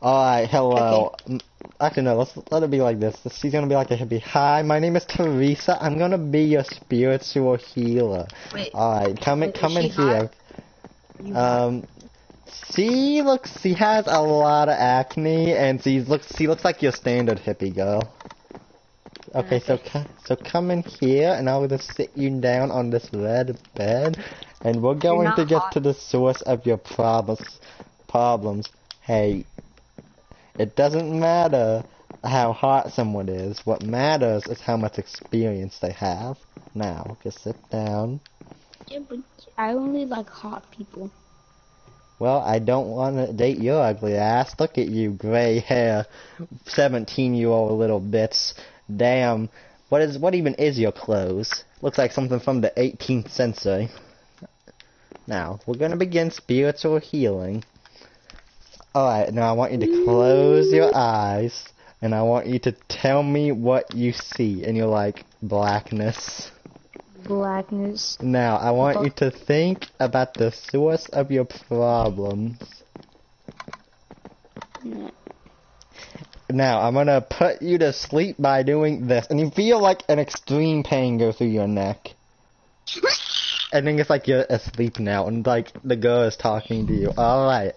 Alright, hello. Okay. Actually, no, let's let it be like this. She's gonna be like a hippie. Hi, my name is Teresa. I'm gonna be your spiritual healer. Wait. Alright, come in here. Hot? She has a lot of acne, and she looks like your standard hippie girl. Okay, so come in here, and I'll just sit you down on this red bed, and we're going to get to the source of your problems. Hey, it doesn't matter how hot someone is. What matters is how much experience they have. Now, just sit down. Yeah, but I only like hot people. Well, I don't want to date your ugly ass. Look at you, gray hair, 17-year-old little bitch. Damn, what even is your clothes? Looks like something from the 18th century. Now, we're gonna begin spiritual healing. Alright, now I want you to close your eyes, and I want you to tell me what you see, and you're like, blackness. Blackness. Now, I want you to think about the source of your problems. No. Now, I'm gonna put you to sleep by doing this, and you feel like an extreme pain go through your neck. And then it's like you're asleep now, and like the girl is talking to you. Alright,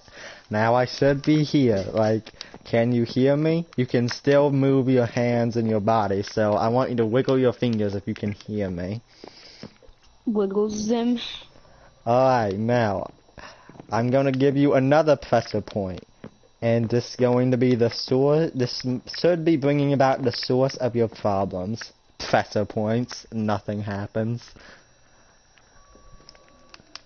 now I should be here. Like, can you hear me? You can still move your hands and your body, so I want you to wiggle your fingers if you can hear me. Wiggles them. Alright, now, I'm gonna give you another pressure point. And this is going to be the source, this should be bringing about the source of your problems. Pressure points, nothing happens.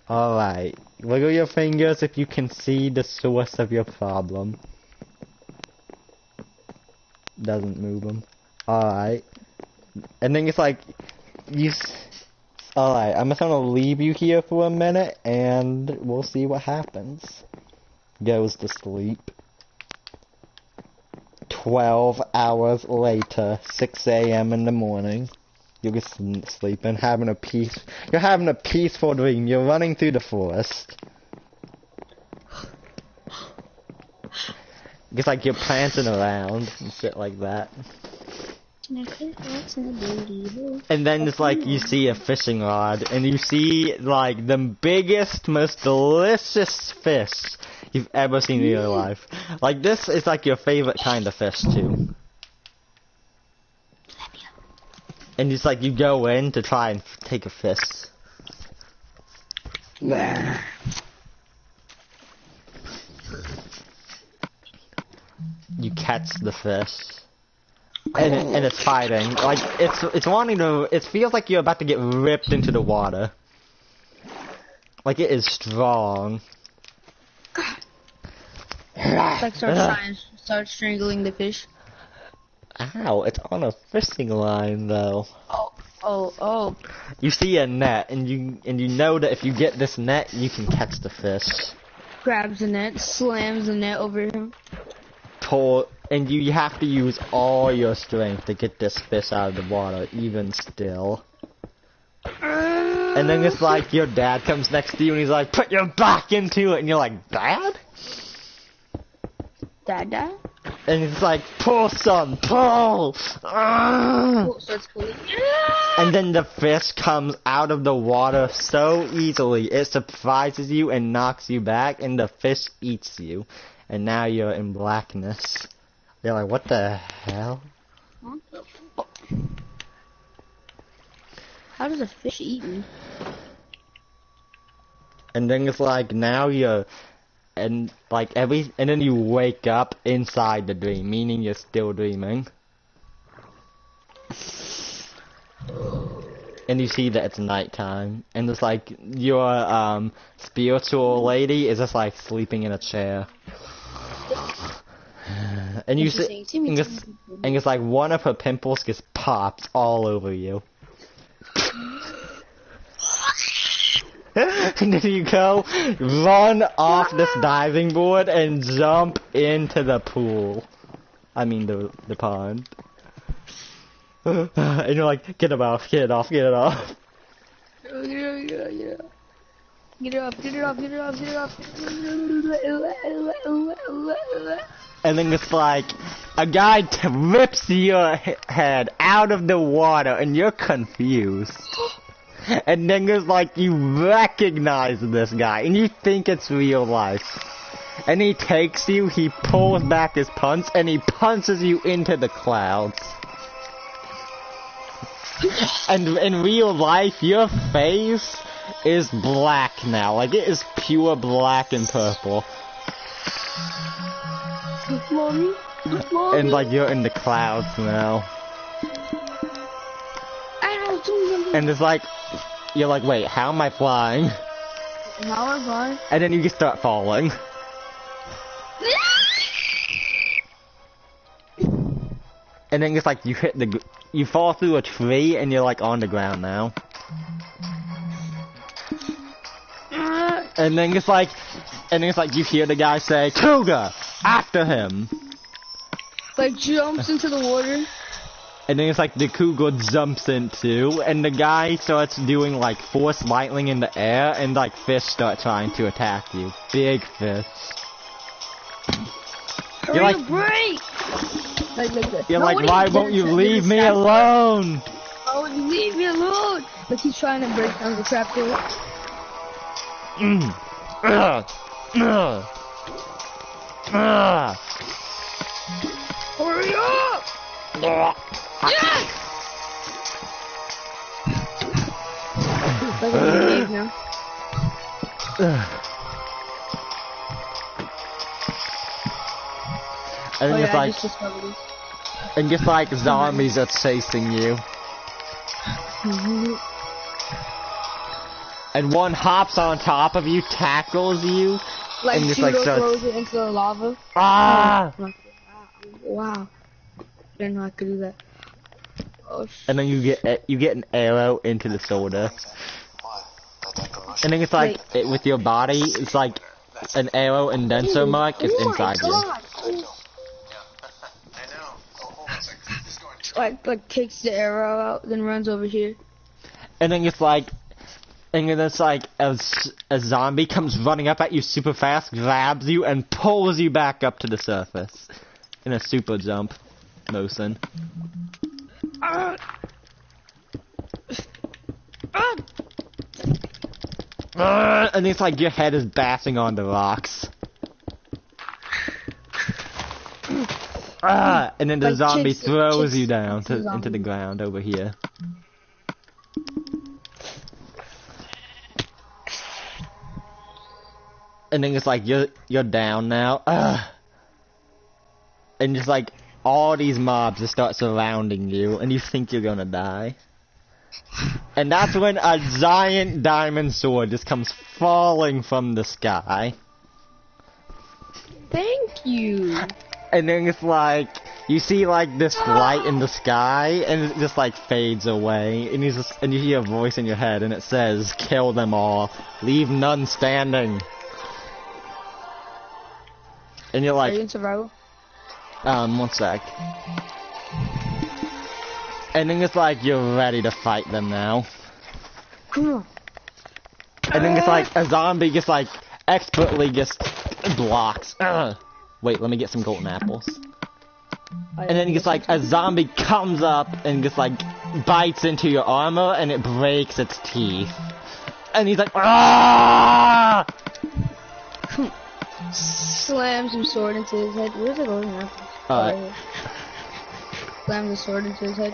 Alright, wiggle your fingers if you can see the source of your problem. Doesn't move them. Alright. And then it's like, alright, I'm just gonna leave you here for a minute, and we'll see what happens. Goes to sleep. 12 hours later, 6 a.m. in the morning. You're just sleeping, you're having a peaceful dream. You're running through the forest. It's like you're prancing around and shit like that. And then it's like you see a fishing rod, and you see like the biggest, most delicious fish you've ever seen in your life. Like, this is like your favorite kind of fish too. And it's like you go in to try and take a fish. You catch the fish. And it's fighting. Like, it's wanting to, it feels like you're about to get ripped into the water. Like, it is strong. Like start strangling the fish. Ow, it's on a fishing line though. Oh. You see a net, and you know that if you get this net, you can catch the fish. Grabs the net, slams the net over him. And you have to use all your strength to get this fish out of the water, even still. And then it's like your dad comes next to you and he's like, put your back into it, and you're like, Dad? Dad? And it's like, pull son, pull! Starts pulling. And then the fish comes out of the water so easily, it surprises you and knocks you back, and the fish eats you. And now you're in blackness. You're like, what the hell? What the fuck? How does a fish eat me? And then it's like, now you're, and then you wake up inside the dream, meaning you're still dreaming. And you see that it's nighttime, and it's like, your, spiritual lady is just like sleeping in a chair. And you see, and it's like one of her pimples just pops all over you. And then you go run off this diving board and jump into the pool. I mean the pond. And you're like, get it off, get it off, get it off. Yeah. Get it off, get it off, get it off, get it off. And then it's like, a guy rips your head out of the water and you're confused. And then it's like, you recognize this guy and you think it's real life. And he takes you, he pulls back his punch, and he punches you into the clouds. And in real life, your face is black now. Like, it is pure black and purple. Mommy? Mommy? And like, you're in the clouds now. And it's like, you're like, wait, how am I flying? How am I flying? And then you just start falling. And then it's like, you fall through a tree and you're like on the ground now. And then it's like, you hear the guy say, Cougar, after him. Like jumps into the water. And then it's like the cougar jumps into, and the guy starts doing like force lightning in the air, and like fish start trying to attack you. Big fish. You're like, break! Like this. You're like, why won't you leave me alone? Why won't you leave me alone? Like he's trying to break down the trap door. Hurry up! Yes! Like I'm in the cave now. And then it's like, just discovered it. and just like zombies are chasing you. And one hops on top of you, tackles you, Like and just Judo like starts, throws it into the lava. ah! Wow. Didn't know I could do that. Oh, And then you get an arrow into the shoulder. And then it's like, with your body, it's like an arrow indenture mark is inside you. Like takes the arrow out, then runs over here. And then it's like, a zombie comes running up at you super fast, grabs you, and pulls you back up to the surface. In a super jump motion. And it's like your head is bashing on the rocks. And then the Like zombie chicks- throws chicks you down into the into the zombie. ground over here. And then it's like you're down now. And just like all these mobs just start surrounding you, and you think you're gonna die. And that's when a giant diamond sword just comes falling from the sky. Thank you. And then it's like, you see like this light in the sky, and it just like fades away, and you hear a voice in your head, and it says, "Kill them all, leave none standing." And you're Are you like, in survival? 1 sec. And then it's like, you're ready to fight them now. Come on. And then it's like, a zombie just like, expertly just blocks. Wait, let me get some golden apples. And then it's like, a zombie comes up and just like, bites into your armor and it breaks its teeth. And he's like, ah! Slams some sword into his head. Where's the golden apple? Right here. Slams the sword into his head.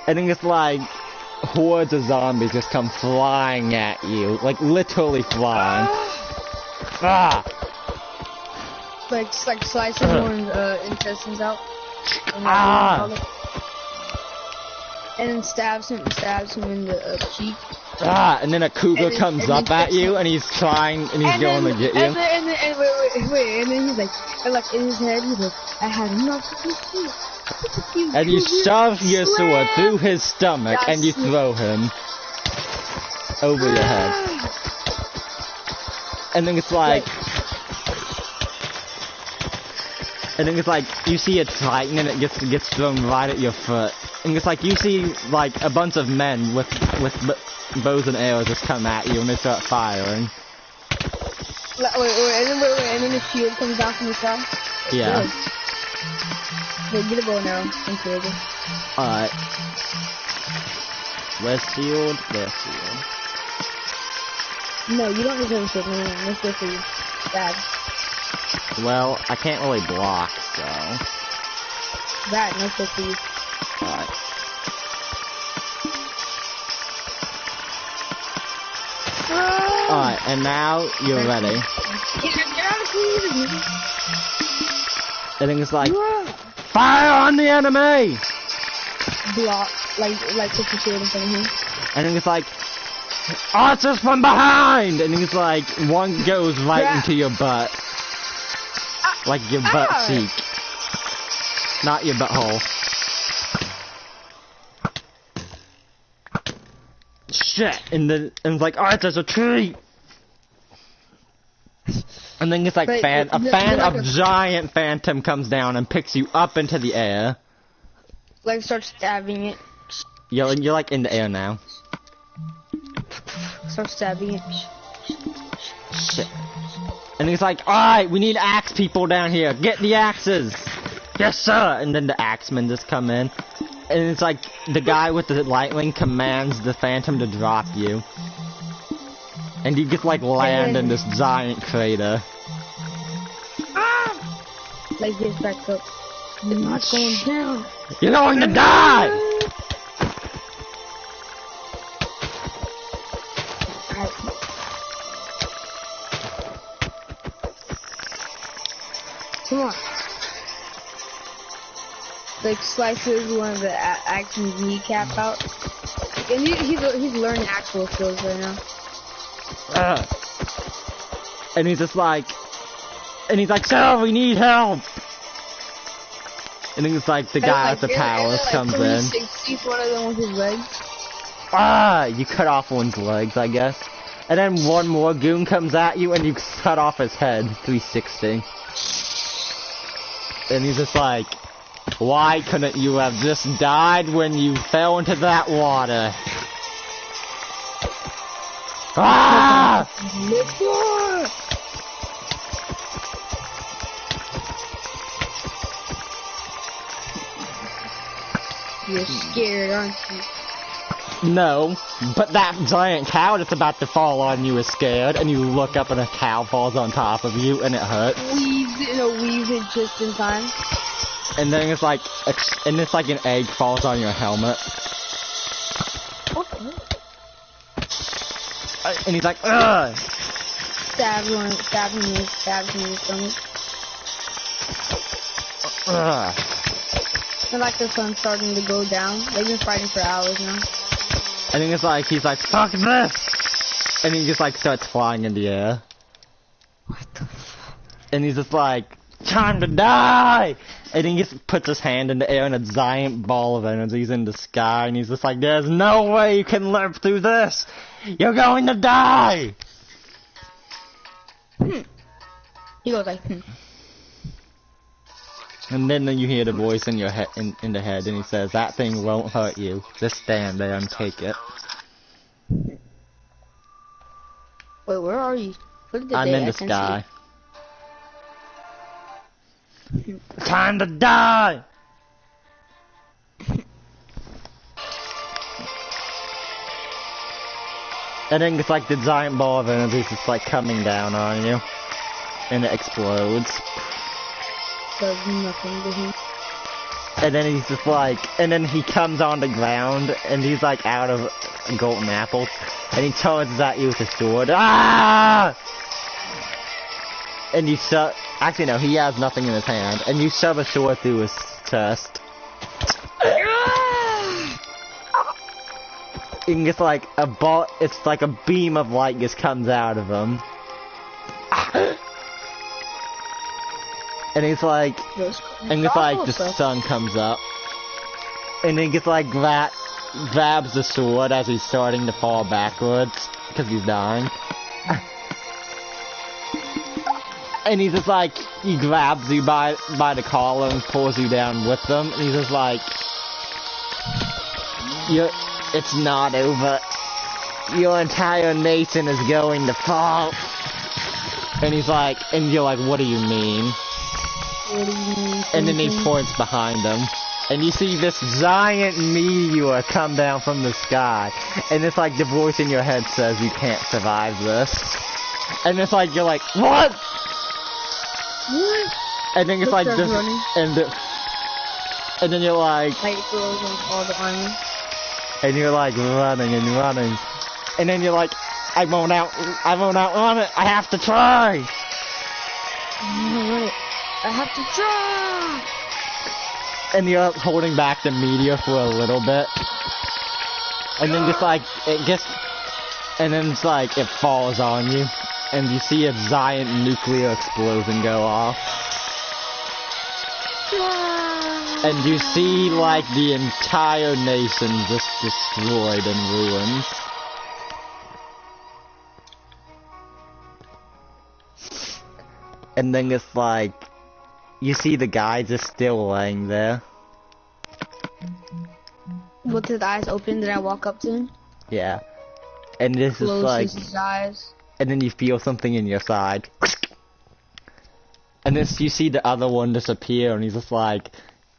And then it's like, hordes of zombies just come flying at you. Like, literally flying. Like slicing one's intestines out. And then stabs him in the cheek. And then a cougar And then- comes and then up at kicks you, him. and he's trying, and he's going to get you. And wait, and then he's like in his head, he's like, I had enough of you. And you shove your sword Slam! through his stomach, and you throw him over your head. And then it's like, you see a titan, and it gets thrown right at your foot. And it's like, you see, like, a bunch of men with bows and arrows just come at you and they start firing. Wait, and then the shield comes down from the sky? Yeah. Wait, get a bow and arrow. Thank you. Alright. Where's shield? There's shield. No, you don't deserve a shield. No. Let's go for you. Bad. Well, I can't really block, so... Bad, let's go for you. Alright. Alright, and now you're ready. Get out of here! I think it's like, fire on the enemy! Block, like put your shield in front of him. And then it's like, archers from behind! And it's like, one goes right into your butt. Like your butt cheek. Not your butthole. Shit! And then it's like, archers, retreat! And then it's like a giant phantom comes down and picks you up into the air. Like start stabbing it. You're like in the air now. Start stabbing it. Shit. And he's like, alright, we need axe people down here. Get the axes. Yes, sir. And then the axemen just come in. And it's like the guy with the lightning commands the phantom to drop you. And you just like land in this giant crater. Like this back up. You're not going down. You're going to die! Come on. Like slices one of the action's kneecap out. And he's learning actual skills right now. And he's just like, sir, we need help! And then it's like the guy with the palace comes in. 360 one of them with his legs. You cut off one's legs, I guess. And then one more goon comes at you and you cut off his head, 360. And he's just like, why couldn't you have just died when you fell into that water? Ah! You're scared, aren't you? No, but that giant cow that's about to fall on you is scared, and you look up and a cow falls on top of you, and it hurts. Weaves it just in time. And then it's like, an egg falls on your helmet. And he's like, ugh! Stabs him in the stomach. Ugh. And like the sun's starting to go down. They've been fighting for hours now. And then it's like, he's like, fuck this! And he just like starts flying in the air. What the fuck? And he's just like, time to die! And he just puts his hand in the air and a giant ball of energy's in the sky. And he's just like, there's no way you can live through this! You're going to die! He goes like, And then you hear the voice in your head, in the head, and he says, that thing won't hurt you. Just stand there and take it. Wait, where are you? I'm in the sky. Time to die! And then it's like the giant ball of energy is just like coming down on you. And it explodes. Does nothing to him. And then he's just like, and then he comes on the ground, and he's like out of golden apples, and he charges at you with a sword. Ah! And you shove, actually no, he has nothing in his hand, and you shove a sword through his chest. And it's like a ball, it's like a beam of light just comes out of him. And he's like, and it's like the sun comes up, and then gets like grabs the sword as he's starting to fall backwards because he's dying. And he's just like, he grabs you by the collar and pulls you down with them, and he's just like, it's not over. your entire nation is going to fall. And he's like, and you're like, what do you mean? What do you mean? And then he points behind him. And you see this giant meteor come down from the sky. And it's like the voice in your head says you can't survive this. And it's like, you're like, what? What? And then it's like this, running. and then you're like, Light throws on all the army. and you're like running and running. And then you're like, I won't outrun it, I have to try! Alright, I have to try! And you're holding back the meteor for a little bit. And then just like, and then it's like, it falls on you. And you see a giant nuclear explosion go off. And you see like the entire nation just destroyed and ruined. And then it's like, you see the guy just still laying there. With his eyes open, did I walk up to him? Yeah. And this is like, his eyes. and then you feel something in your side. And then you see the other one disappear, and he's just like,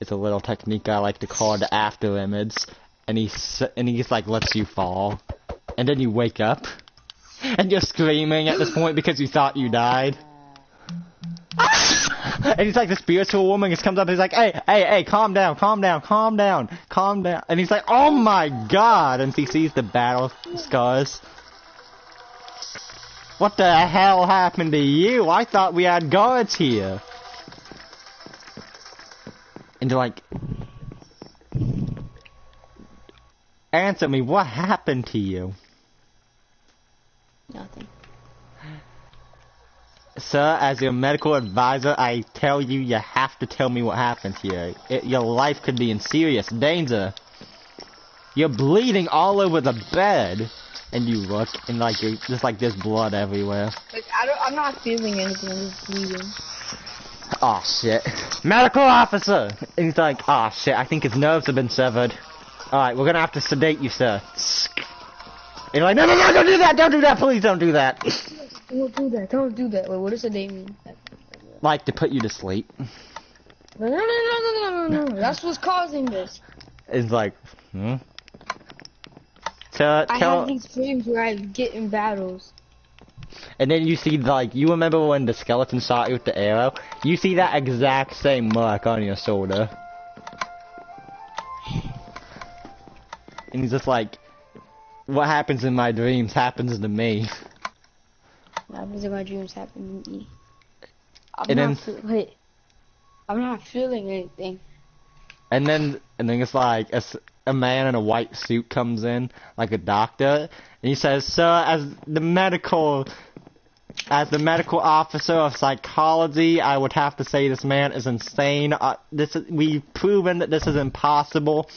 it's a little technique I like to call the after image. And he just like lets you fall. And then you wake up. And you're screaming at this point because you thought you died. And he's like, the spiritual woman just comes up and he's like, hey, calm down. And he's like, oh my god! And he sees the battle scars. What the hell happened to you? I thought we had guards here. And you're like, answer me, what happened to you? Nothing. Sir, as your medical advisor, I tell you, you have to tell me what happened here. Your life could be in serious danger. You're bleeding all over the bed. And you look, and like, you're just like, there's blood everywhere. Like, I'm not feeling anything, I'm just bleeding. Aw, shit. Medical officer! And he's like, aw, shit, I think his nerves have been severed. Alright, we're gonna have to sedate you, sir. And you're like, no, don't do that, please don't do that. Don't do that. Wait, what does sedate mean? Like, to put you to sleep. No. That's what's causing this. It's like, I have these dreams where I get in battles. And then you see, like, you remember when the skeleton shot you with the arrow? You see that exact same mark on your shoulder. And he's just like, what happens in my dreams happens to me. What happens in my dreams happen to me. I'm not feeling anything. And then it's like, a man in a white suit comes in, like a doctor, and he says, sir, as the medical officer of psychology, I would have to say this man is insane. We've proven that this is impossible.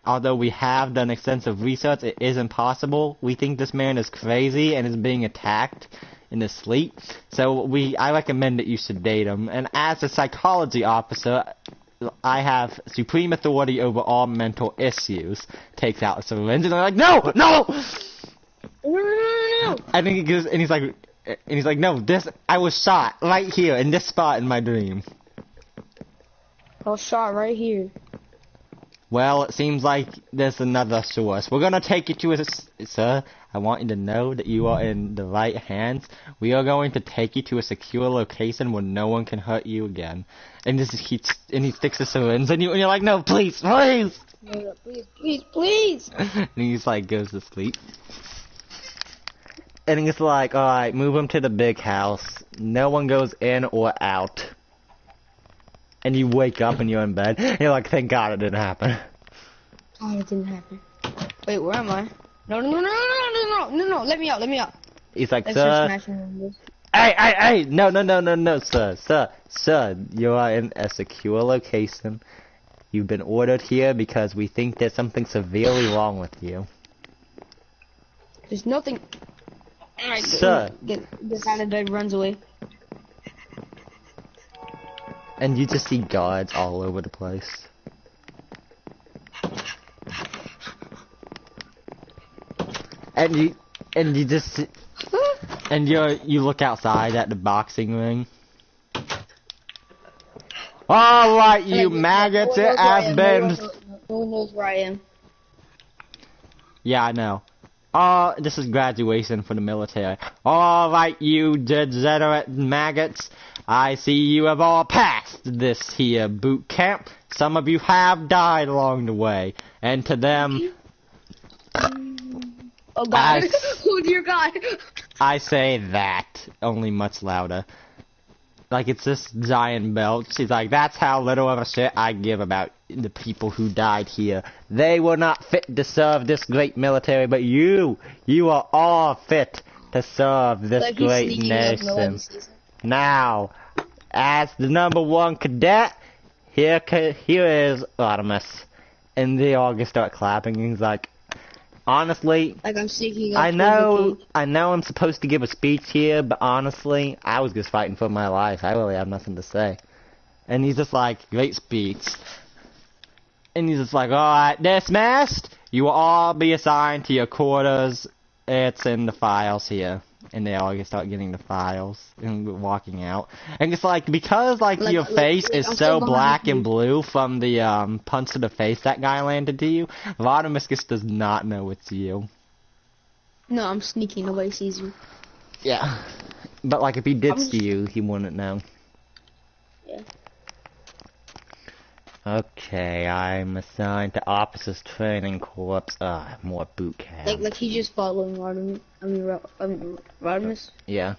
Although we have done extensive research, it is impossible. We think this man is crazy and is being attacked in his sleep. So I recommend that you sedate him. And as a psychology officer, I have supreme authority over all mental issues. Takes out a syringe, and they're like, no! And then he goes, and he's like, no, I was shot right here in this spot in my dream. I was shot right here. Well, it seems like there's another source. We're gonna take you to sir, I want you to know that you are in the right hands. We are going to take you to a secure location where no one can hurt you again. And he sticks the syringe in you, and you're like, no, please! Please! And he's like, goes to sleep. And he's like, alright, move him to the big house. No one goes in or out. And you wake up and you're in bed. And you're like, thank God it didn't happen. Oh, it didn't happen. Wait, where am I? No, let me out. He's like, sir. Hey, no, sir, you are in a secure location. You've been ordered here because we think there's something severely wrong with you. There's nothing. Sir. This kind of bed runs away. And you just see guards all over the place. And And you just, and you look outside at the boxing ring. Alright, you maggots, it has been... No one knows where I am. Yeah, I know. This is graduation for the military. Alright, you degenerate maggots. I see you have all passed this here boot camp. Some of you have died along the way. And to them... Oh God. Oh dear God. I say that, only much louder. Like, it's this giant belt. She's like, that's how little of a shit I give about the people who died here. They were not fit to serve this great military, but you are all fit to serve this great nation. Now, as the #1 cadet, here is Artemis. And they all just start clapping, and he's like, honestly, like I'm sneaking up I know I'm supposed to give a speech here, but honestly, I was just fighting for my life. I really have nothing to say. And he's just like, great speech. And he's just like, alright, dismissed! You will all be assigned to your quarters. It's in the files here. And they all just start getting the files and walking out. And it's like, because your face is so black and blue from the punch to the face that guy landed to you, Artemis just does not know it's you. No, I'm sneaking. Nobody sees you. Yeah. But like, if he did see you, he wouldn't know. Yeah. Okay, I'm assigned to Officers Training Corps. More boot camp. Like he's just following Artemis. Artemis? Yeah.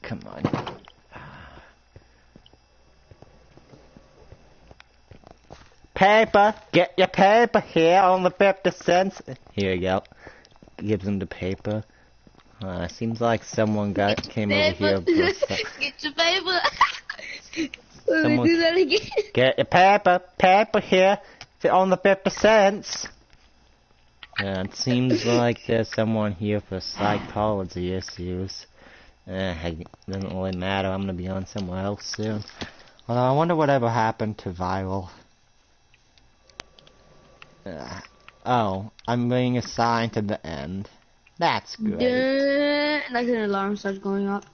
Come on. Paper! Get your paper here, only 50 cents. Here you go. Gives him the paper. Seems like someone came over here. Get your paper! Someone, do that again. Get your paper here. It's only 50 cents. Yeah, it seems like there's someone here for psychology issues. It doesn't really matter. I'm gonna be on somewhere else soon. Although I wonder whatever happened to Viral. Oh, I'm being assigned to the end. That's great. Like an alarm starts going off.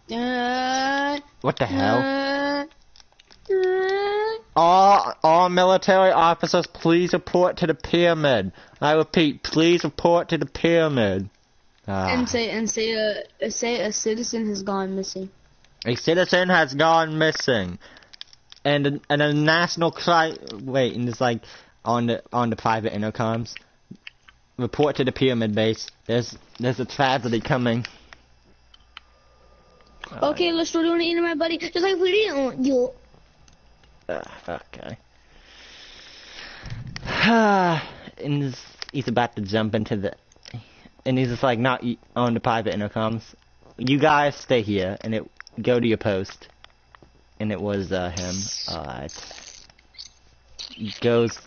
What the hell? All military officers, please report to the pyramid. I repeat, please report to the pyramid. And say a citizen has gone missing. A citizen has gone missing, and a national crime. Wait, and it's like on the private intercoms. Report to the pyramid base. There's a tragedy coming. Okay, let's start doing it, my buddy. Just like we didn't want you. Okay. And he's about to jump into the... And he's just like, not on the private intercoms. You guys stay here, and go to your post. And it was, him. Alright. He goes...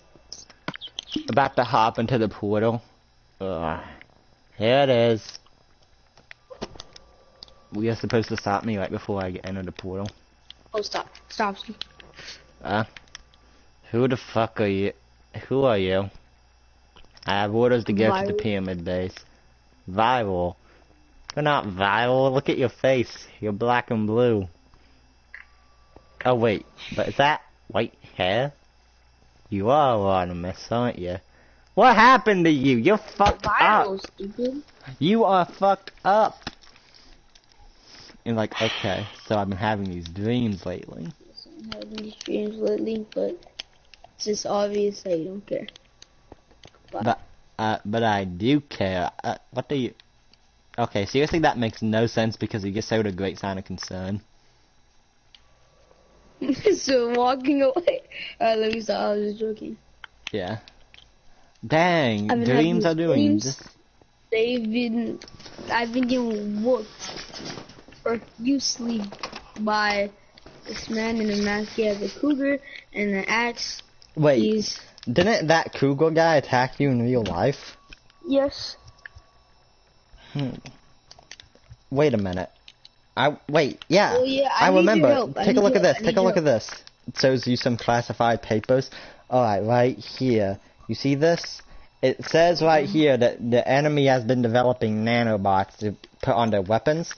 About to hop into the portal. Here it is. We are supposed to stop me right before I enter the portal. Oh, stop. Stop. Who the fuck are you? Who are you? I have orders to go to the pyramid base. Viral. You're not viral. Look at your face. You're black and blue. Oh wait, but is that white hair? You are Artemis, aren't you? What happened to you? You're fucked up. Stupid. You are fucked up. And like, okay, so I've been having these dreams lately. I'm having these dreams lately, but it's just obvious that you don't care. But I do care. What do you... Okay, seriously, that makes no sense because you just showed a great sign of concern. So I'm walking away. Alright, let me stop. I was just joking. Yeah. Dang, dreams are doing this. I've been getting whooped profusely by this man in a mask. He has a cougar and an axe. Wait, didn't that cougar guy attack you in real life? Yes. Wait a minute. Yeah. Oh, yeah, I remember. Take a look at this. Take a look at this. It shows you some classified papers. Alright, right here. You see this? It says right here that the enemy has been developing nanobots to put on their weapons,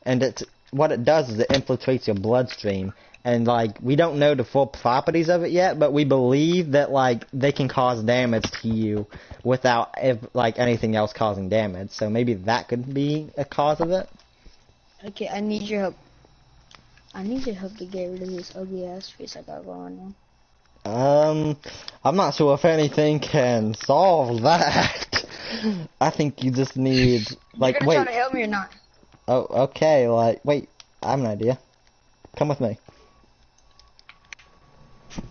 and what it does is it infiltrates your bloodstream. And like, we don't know the full properties of it yet, but we believe that like they can cause damage to you without like anything else causing damage. So maybe that could be a cause of it. Okay, I need your help. I need your help to get rid of this ugly ass face I got going on. I'm not sure if anything can solve that. I think you just need, like, You're gonna try to help me or not? Oh, okay, like, wait, I have an idea. Come with me.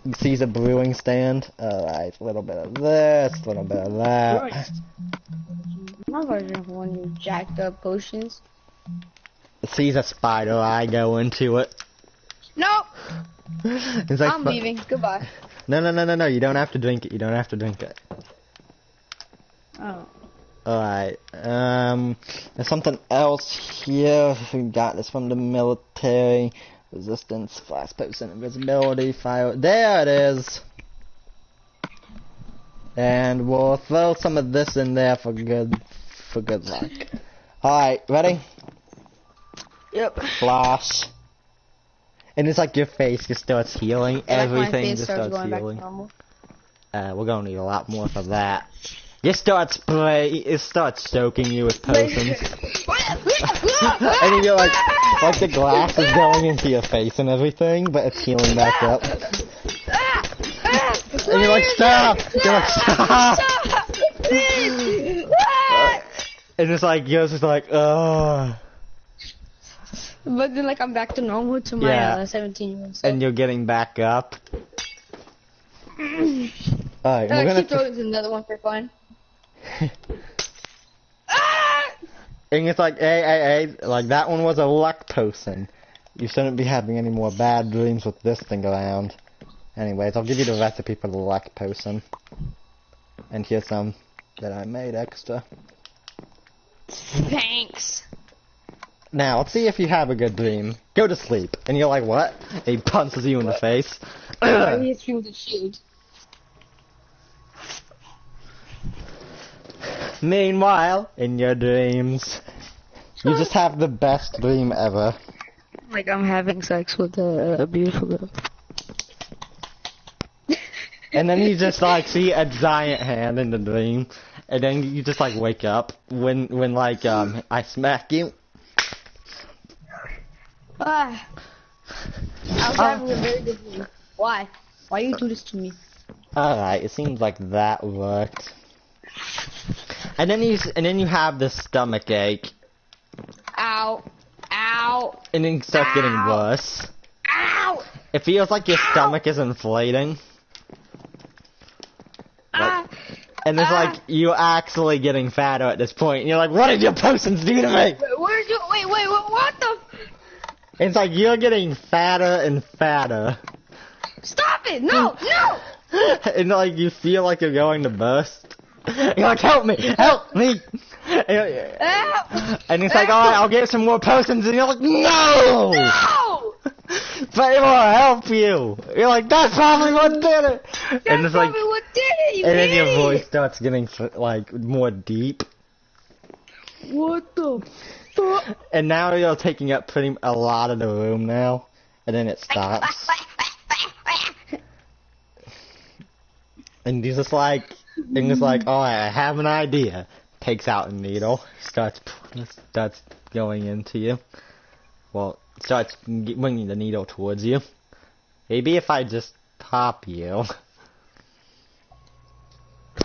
You see the brewing stand? Alright, a little bit of this, a little bit of that. Christ. I'm not gonna drink one of your jacked up potions. Sees a spider eye go into it. Nope! It's like, I'm leaving. Goodbye. No, you don't have to drink it, you don't have to drink it. Oh. Alright, there's something else here. We got this from the military. Resistance, fast-post invisibility, fire. There it is! And we'll throw some of this in there for good luck. Alright, ready? Yep. Flash. And it's like your face just starts healing. Everything just starts healing. We're gonna need a lot more for that. It starts soaking you with potions. And you're like the glass is going into your face and everything, but it's healing back up. And you're like, stop! You're like, stop! And it's like, yours is like, ugh. But then, like, I'm back to normal to my 17-year-old self. And you're getting back up. Alright, we're gonna throw another one for fun. And it's like, hey, like that one was a luck potion. You shouldn't be having any more bad dreams with this thing around. Anyways, I'll give you the recipe for the luck potion. And here's some that I made extra. Thanks. Now, let's see if you have a good dream. Go to sleep. And you're like, what? And he punches you in the face. He hits me with a shield. Meanwhile, in your dreams, you just have the best dream ever. Like I'm having sex with a beautiful girl. And then you just like see a giant hand in the dream, and then you just like wake up when like I smack you. I was having a very good dream. Why? Why you do this to me? Alright, it seems like that worked. And then you have this stomach ache. Ow. Ow. And then it starts getting worse. Ow. It feels like your stomach is inflating. Like, and it's like you're actually getting fatter at this point. And you're like, what did your potions do to me? Wait, what the? It's like you're getting fatter and fatter. Stop it! No! And like you feel like you're going to burst. You're like, help me! And it's like, alright, I'll get some more potions, and you're like, no! But it will help you! You're like, that's probably what did it! And it's like, what did it, and then your voice starts getting, like, more deep. What the fuck? And now you're taking up a lot of the room now, and then it stops. And he's just like, oh, I have an idea. Takes out a needle, starts going into you. Well, starts bringing the needle towards you. Maybe if I just pop you.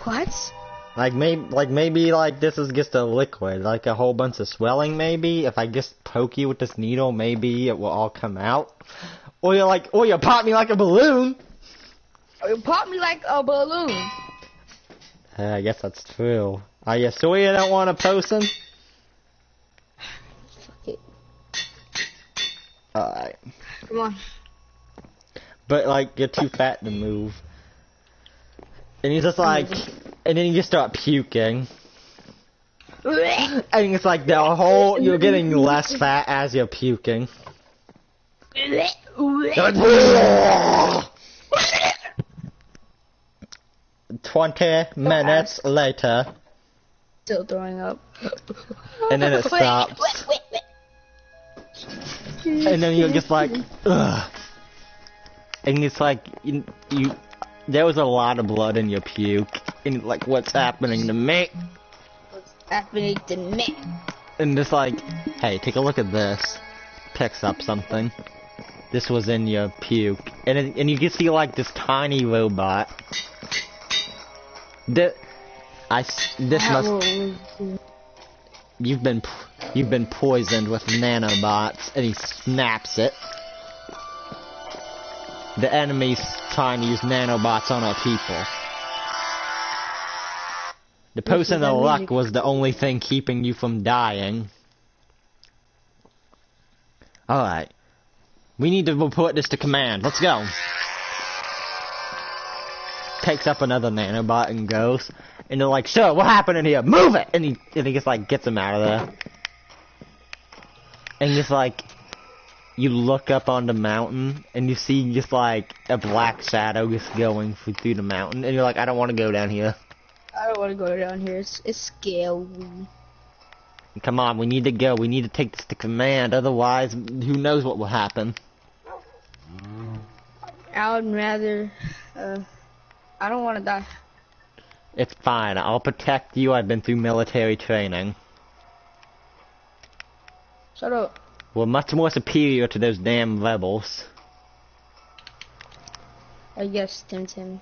What? Maybe this is just a liquid, like a whole bunch of swelling. Maybe if I just poke you with this needle, maybe it will all come out. Or you pop me like a balloon. You pop me like a balloon. I guess that's true. Are you sure you don't want a potion? Fuck it. Alright. Come on. But you're too fat to move. And you're just and then you just start puking. And it's like you're getting less fat as you're puking. 20 minutes later. Still throwing up. And then it stops. And then you're just like, ugh. And it's like, you there was a lot of blood in your puke. And like, what's happening to me? What's happening to me? And it's like, hey, take a look at this. Picks up something. This was in your puke. And you can see like this tiny robot. You've been poisoned with nanobots, and he snaps it. The enemy's trying to use nanobots on our people. The potion of luck was the only thing keeping you from dying. Alright. We need to report this to command. Let's go. Takes up another nanobot and goes. And they're like, sir, what happened in here? Move it! And he just like gets him out of there. And just like, you look up on the mountain and you see just like a black shadow just going through the mountain. And you're like, I don't want to go down here. I don't want to go down here. It's scary. Come on, we need to go. We need to take this to command. Otherwise, who knows what will happen. I would rather, I don't want to die. It's fine. I'll protect you. I've been through military training. Shut up. We're much more superior to those damn rebels. I guess, Tim.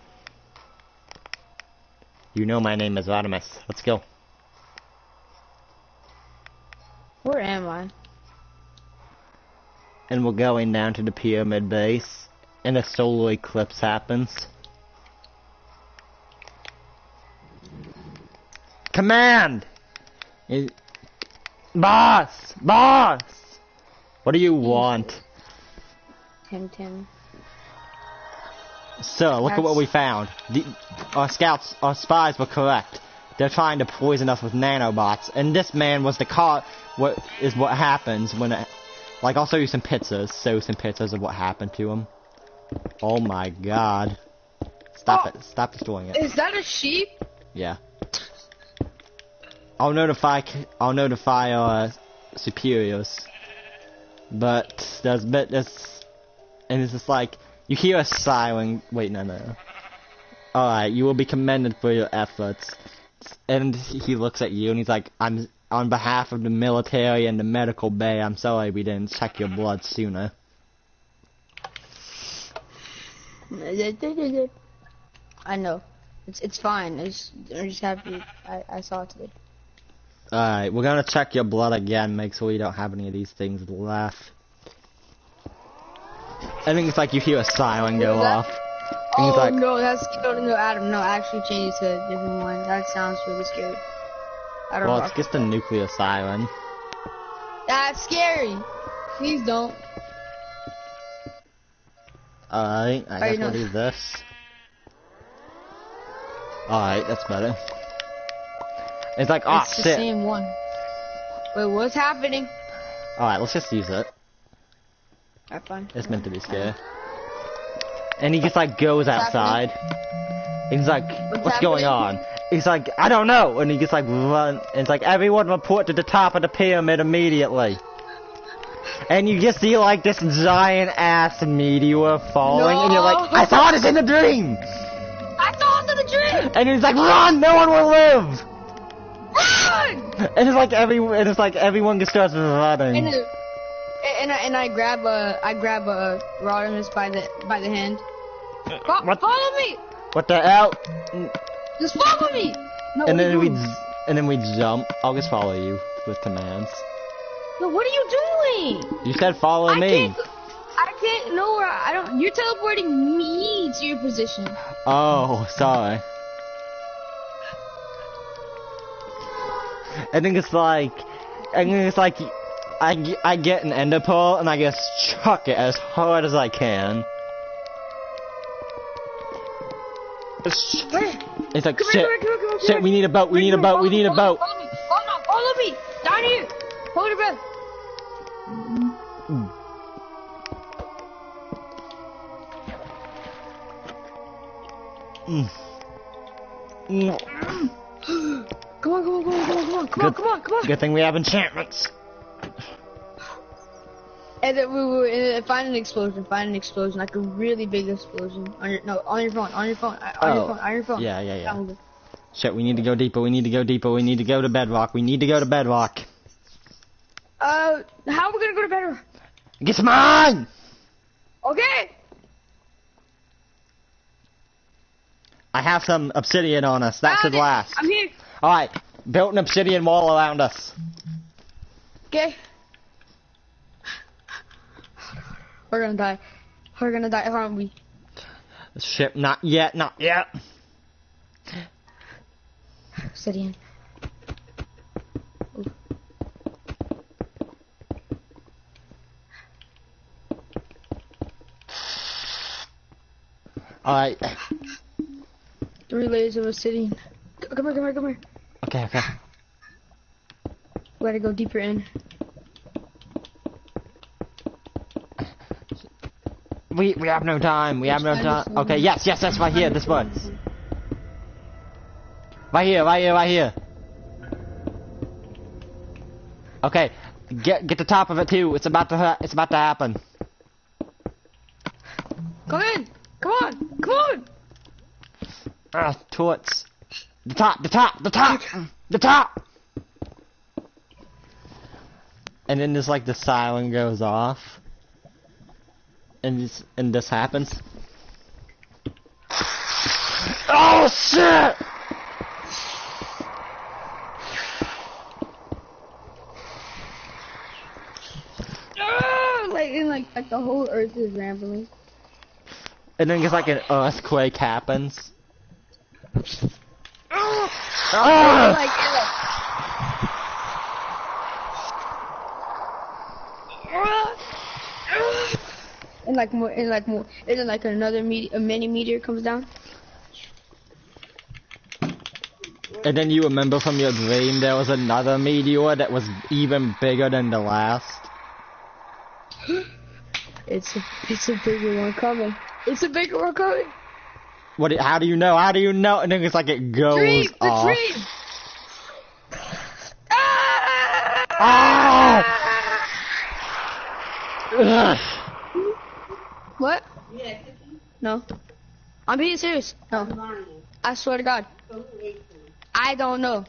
You know my name is Rodimus. Let's go. Where am I? And we're going down to the pyramid base. And a solar eclipse happens. Command! Boss! Boss! What do you want? Tim. So, look at what we found. Our spies were correct. They're trying to poison us with nanobots. And this man was the what happens when like, I'll show you some pictures. Show some pictures of what happened to him. Oh my god. Stop it. Stop destroying it. Is that a sheep? Yeah. I'll notify our superiors. But there's and it's just like, you hear a siren. Wait, no. Alright, you will be commended for your efforts. And he looks at you and he's like, on behalf of the military and the medical bay, I'm sorry we didn't check your blood sooner. I know. It's fine. I'm just happy I saw it today. Alright, we're gonna check your blood again, make sure you don't have any of these things left. I think it's like you hear a siren go off. And Oh like, no, no, Adam, no, actually change it to a different one. That sounds really scary. I don't know. well, it's just a nuclear siren. That's scary. Please don't. Alright, I guess we'll do this. Alright, that's better. It's like, oh It's the shit. same one. Wait, what's happening? Alright, let's just use it. Alright, fine. It's meant to be scary. And he just like goes outside. He's like, what's going on? He's like, I don't know. And he just like run. And it's like, everyone report to the top of the pyramid immediately. And you just see like this giant ass meteor falling. And you're like, I saw this in a dream. I saw it in the dream. And he's like, run, no one will live. Run! And it's like everyone just starts running. And I grab a Rodimus by the hand. What? Follow me! What the hell? Just follow me! No, And then what we jump. I'll just follow you with commands. No, what are you doing? You said follow me. I can't know where I don't. You're teleporting me to your position. Oh, sorry. I think it's like I get an ender pearl and I just chuck it as hard as I can. It's like, shit, shit, we need a boat, we need a boat, we need a boat. Follow me, down here. Hold your breath. Come on, come on, come on, come on, come on, come on, come on, come on. Good thing we have enchantments. And then we find an explosion, like a really big explosion. On your phone, on your phone, on your phone. Yeah. Shit, we need to go deeper, we need to go to bedrock, How are we gonna go to bedrock? Get some mine! Okay. I have some obsidian on us, that should last. I'm here. Alright, built an obsidian wall around us. Okay. We're gonna die, aren't we? Shit, not yet. Obsidian. Alright. 3 layers of obsidian. Come here. Okay. We gotta go deeper in. We have no time. Okay, yes, right here, this one. Right here. Okay, get the top of it too. It's about to happen. Come in. Come on. Toots. The top. And then there's like the siren goes off. And this happens. Oh shit! Like the whole earth is rambling. And then it's like an earthquake happens. And then another mini meteor comes down. And then you remember from your dream there was another meteor that was even bigger than the last. It's a bigger one coming. What? How do you know? And then it's like it goes off. Dream. What? No. I'm being serious. No. I swear to God. I don't know.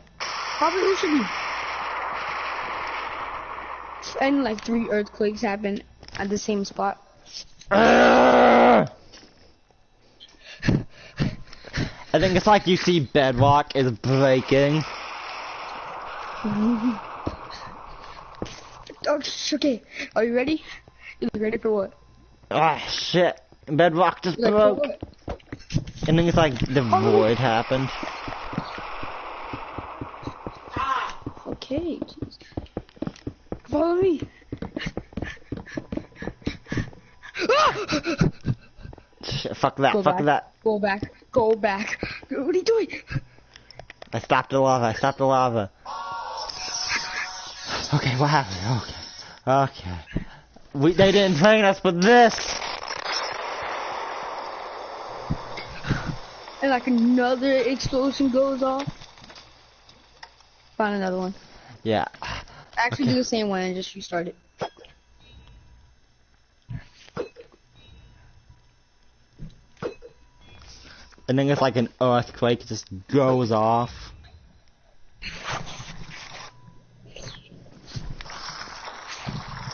Probably who should be. And like 3 earthquakes happen at the same spot. I think it's like you see bedrock is breaking. Oh, okay. Are you ready? You ready for what? Ah, shit. Bedrock just broke. And then it's like the void happened. Okay. Geez. Follow me. Shit, fuck that. Go back. What are you doing? I stopped the lava. Okay, what happened? Okay. They didn't train us for this! And like another explosion goes off. Find another one. Yeah. Actually do the same one and just restart it. And then it's like an earthquake, it just goes off.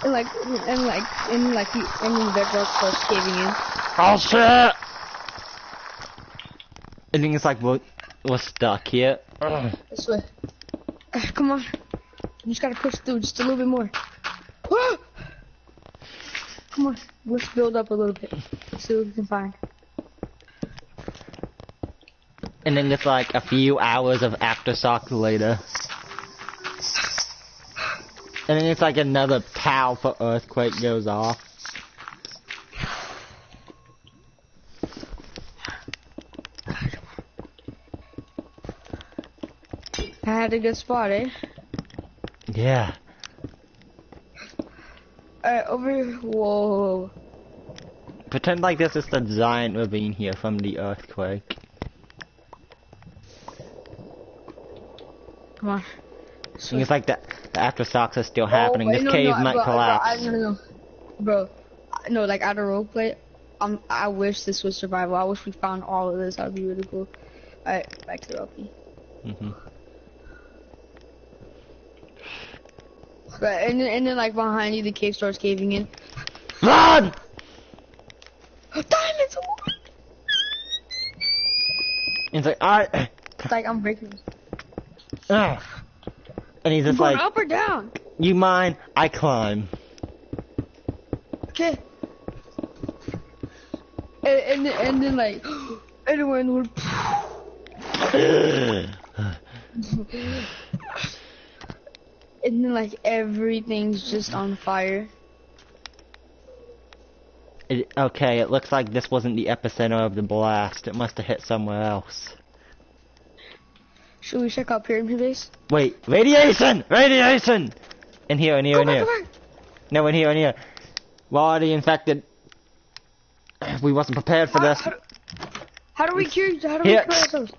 And the bedrock starts caving in. Oh shit! I think it's like we're stuck here. This way. Come on. You just gotta push through just a little bit more. Come on. Let's build up a little bit. See what we can find. And then it's like a few hours of aftershock later. And then it's like another powerful earthquake goes off. I had a good spot, eh? Yeah. Alright, over here. Whoa. Pretend like this is the giant ravine here from the earthquake. Come on. It's like the aftershocks are still happening. Wait, This cave might bro, collapse. Bro, no, like out of roleplay, I wish this was survival. I wish we found all of this. That'd be really cool. Alright, back to the LP. Right, and then like behind you, the cave starts caving in. Run! Diamonds! It's like, alright. It's like I'm breaking. And he's just Going like, up or down? you mind? I climb. Okay. And then like, and we're in and then like everything's just on fire. Okay, it looks like this wasn't the epicenter of the blast. It must have hit somewhere else. Should we check out Pyramid Base? Wait, radiation! Radiation! In here, in here, in here. No, in here, in here. We're already infected. We wasn't prepared for this. How do we cure ourselves?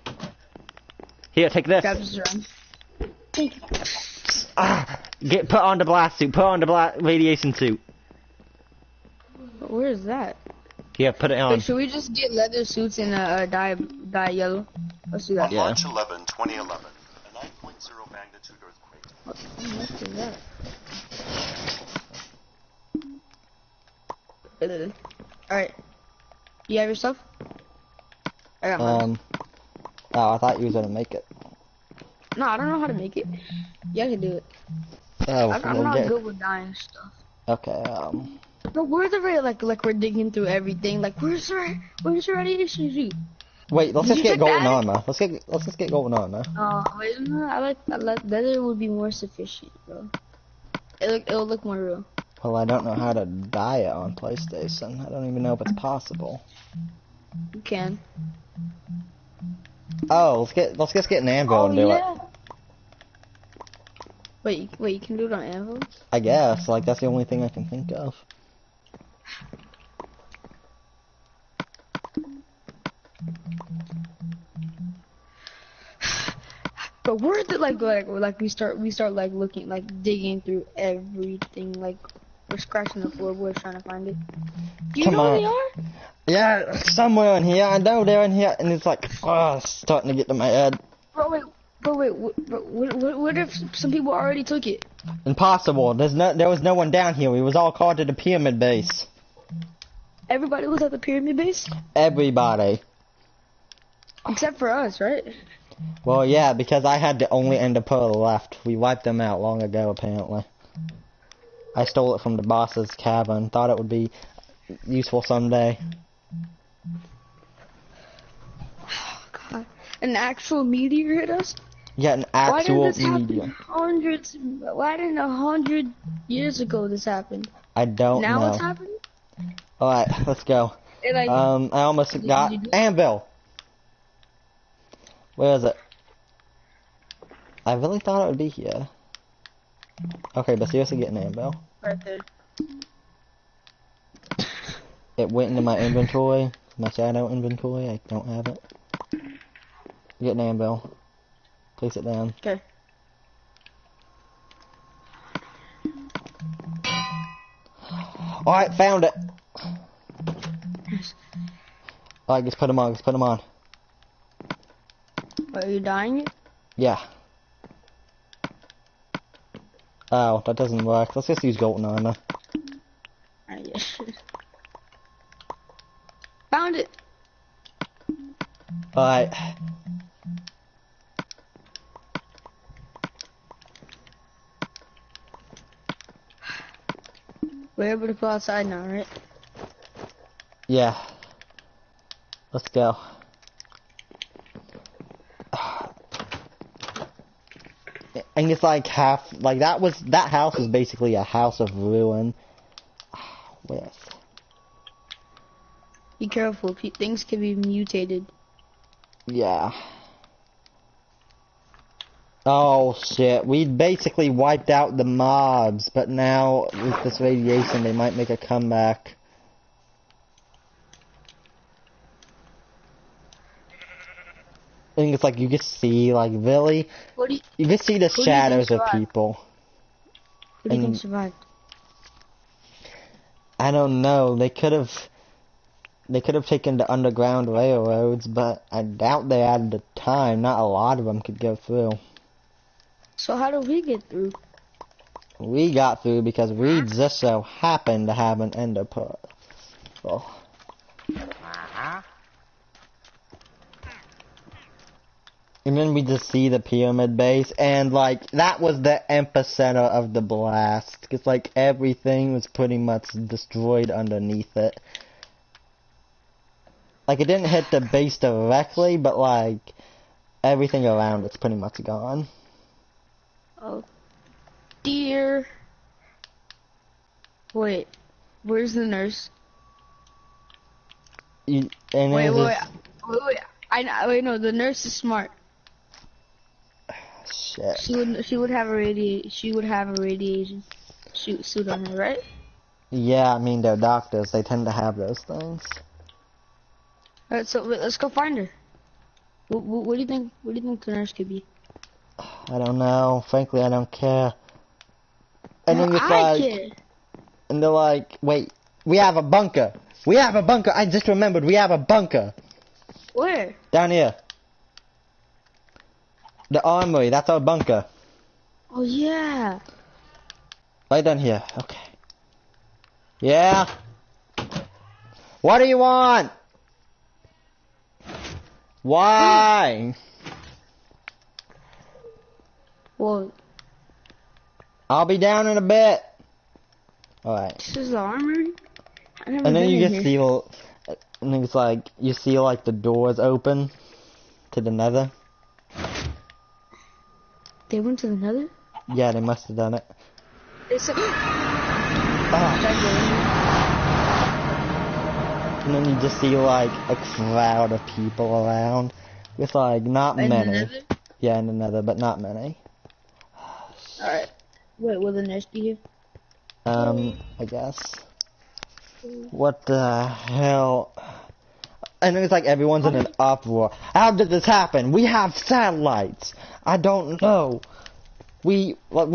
Here, take this. Grab this around. Thank you. Put on the blast suit. Put on the radiation suit. Where is that? Here, put it on. Wait, should we just get leather suits and dye yellow? Let's do that. On March 11, 2011, a 9.0 magnitude earthquake. What is that? Alright. You have your stuff? I got mine. Oh, I thought you was gonna make it. No, I don't know how to make it. You have to do it. Oh, I'm not good with dyeing stuff. Okay, But where's the like we're digging through everything. Like where's the radiation suit? Wait, let's just get golden armor. Let's just get golden armor. Wait, no, I like leather would be more sufficient, bro. It'll look more real. Well, I don't know how to dye it on PlayStation. I don't even know if it's possible. You can. Oh, let's just get an anvil and do it. Wait, you can do it on anvil? I guess, like that's the only thing I can think of. But where did like we start like looking, like digging through everything, like we're scratching the floorboards trying to find it. Do you know where they are? Yeah, somewhere in here. I know they're in here, and it's like, it's starting to get to my head. Bro, wait, what if some people already took it? Impossible. There was no one down here. We was all called to the pyramid base. Everybody was at the pyramid base? Everybody. Except for us, right? Well, yeah, because I had the only ender pearl left. We wiped them out long ago, apparently. I stole it from the boss's cavern. Thought it would be useful someday. Oh, God. An actual meteor hit us? Yeah, an actual Why didn't this meteor. happen why didn't 100 years ago this happen? I don't know. Now it's happening? Alright, let's go. I almost got anvil. Where is it? I really thought it would be here. Okay, but seriously, get an anvil. Right there. It went into my inventory, my shadow inventory. I don't have it. Get an anvil. Place it down. Okay. Alright, found it. Alright, just put them on. Are you dying it? Yeah. Oh, that doesn't work. Let's just use golden armor. Yes. Found it. Alright. We're able to go outside now, right? Yeah. Let's go. And it's like that house was basically a house of ruin. Where's... Be careful, things can be mutated. Yeah. Oh shit, we basically wiped out the mobs, but now with this radiation they might make a comeback. And it's like you can see, like, really, What do you, you can see the who do you think shadows of survived? people. Who do you think And survived? I don't know. They could have taken the underground railroads, but I doubt they had the time. Not a lot of them could go through. So how did we get through? We got through because we just so happened to have an ender pearl. And then we just see the pyramid base, and like that was the epicenter of the blast, because like everything was pretty much destroyed underneath it. Like it didn't hit the base directly, but like everything around it's pretty much gone. Oh dear. Wait, where's the nurse? Wait, Wait. Wait, no, the nurse is smart. Shit. She would have a radiation suit on her, right? Yeah, I mean they're doctors. They tend to have those things. Alright, so wait, let's go find her. What do you think? What do you think the nurse could be? I don't know. Frankly, I don't care. And No, then it's I like, care. and they're like, wait, we have a bunker. We have a bunker. I just remembered. We have a bunker Where? down here. The armory. That's our bunker. Oh yeah. Right down here. Okay. Yeah. What do you want? Why? Well, I'll be down in a bit. Alright. this is the armory. I never And then been you in just here. see, and it's like, you see like the doors open to the nether. They went to the nether. Yeah, they must have done it. It's a And then you just see like a crowd of people around. With like, not in the many. nether. Yeah, in the nether, but not many. Alright. Wait, will the nurse be here? I guess. What the hell? And it's like everyone's in an uproar. How did this happen? We have satellites. I don't know. We have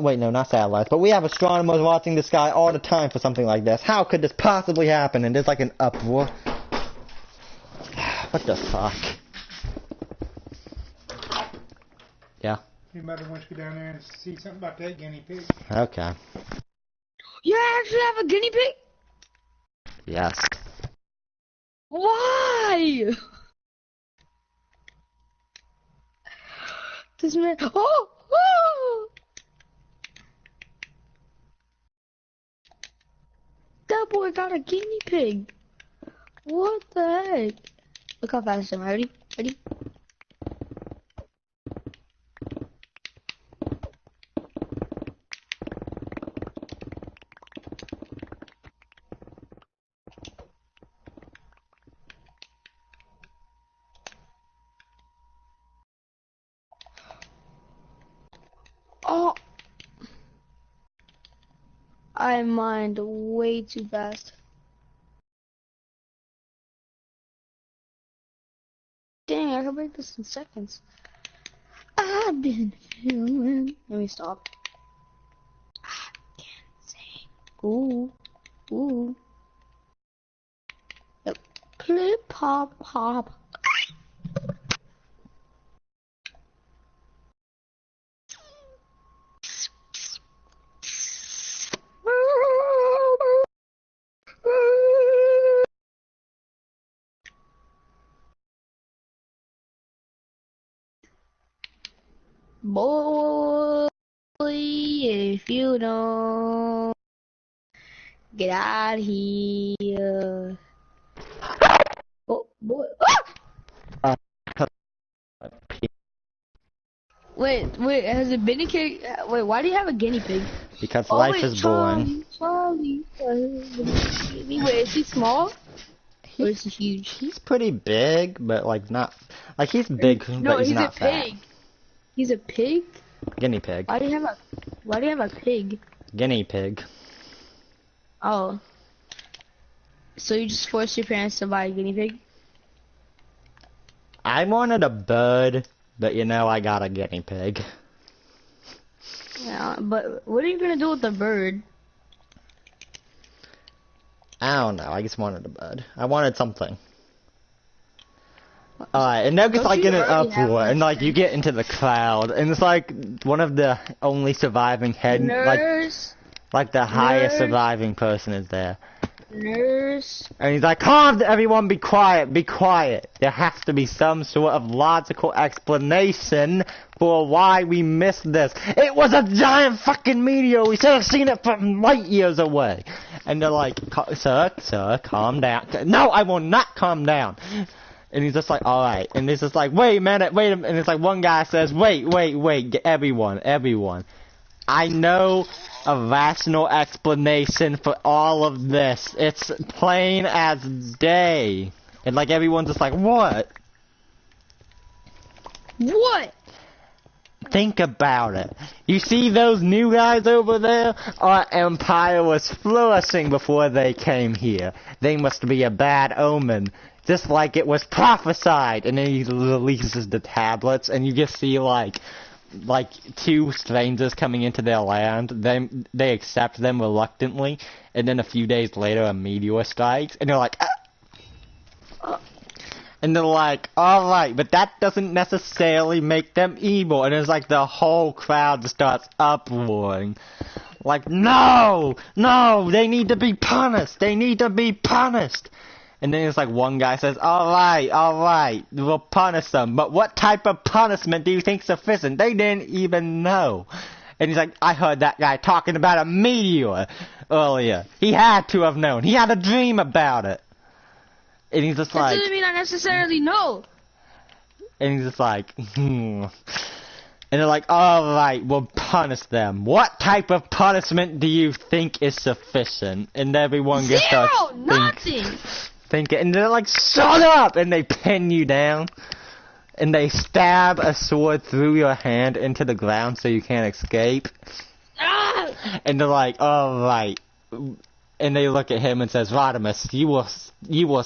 wait, no, not satellites, but we have astronomers watching the sky all the time for something like this. How could this possibly happen? And there's like an uproar. What the fuck? Yeah. Anybody wants to go down there and see something about that guinea pig? Okay. You actually have a guinea pig? Yes. Why? This man. Oh! That boy got a guinea pig. What the heck? Look how fast I am. Ready? Ready? Oh! I mined way too fast. Dang, I can break this in seconds. I've been feeling. Let me stop. I can sing. Ooh. Ooh. Yep. Clip pop pop. Boy, if you don't get out of here. Oh, boy. Ah! Wait, has a guinea pig? Wait, why do you have a guinea pig? Because Oh, life wait, is boring. Charlie. Wait, is he small? Or is he huge? He's pretty big, but like not, like he's big, No, but he's not a fat. pig. He's a pig? Guinea pig. Why do you have a pig? Guinea pig. Oh. So you just forced your parents to buy a guinea pig? I wanted a bird, but you know, I got a guinea pig. Yeah, but what are you gonna do with the bird? I don't know, I just wanted a bird. I wanted something. Alright, and now it's Don't like you in an already have uproar, and like you something? get into the crowd, and it's like one of the only surviving Nurse, like the highest Nurse. surviving person is there. nurse. And he's like, calm, everyone be quiet, be quiet. There has to be some sort of logical explanation for why we missed this. It was a giant fucking meteor, we should have seen it from light years away. And they're like, sir, calm down. No, I will not calm down. And he's just like, alright. And he's just like, wait a minute. And it's like one guy says, wait, everyone. I know a rational explanation for all of this. It's plain as day. And like everyone's just like, what? What? Think about it. You see those new guys over there? Our empire was flourishing before they came here. They must be a bad omen. Just like it was prophesied. And then he releases the tablets and you just see like two strangers coming into their land. They accept them reluctantly. And then a few days later a meteor strikes. And they're like, ah! And they're like, alright, but that doesn't necessarily make them evil. And it's like the whole crowd starts uproaring. Like, no! They need to be punished! And then it's like one guy says, alright, we'll punish them. But what type of punishment do you think's sufficient? They didn't even know. And he's like, I heard that guy talking about a meteor earlier. He had to have known. He had a dream about it. And he's just like... That doesn't mean I necessarily know. And he's just like, And they're like, alright, we'll punish them. What type of punishment do you think is sufficient? And everyone gets nothing! Thinking, and they're like, shut up! And they pin you down. And they stab a sword through your hand into the ground so you can't escape. Ah! And they're like, alright. And they look at him and says, Rodimus, you will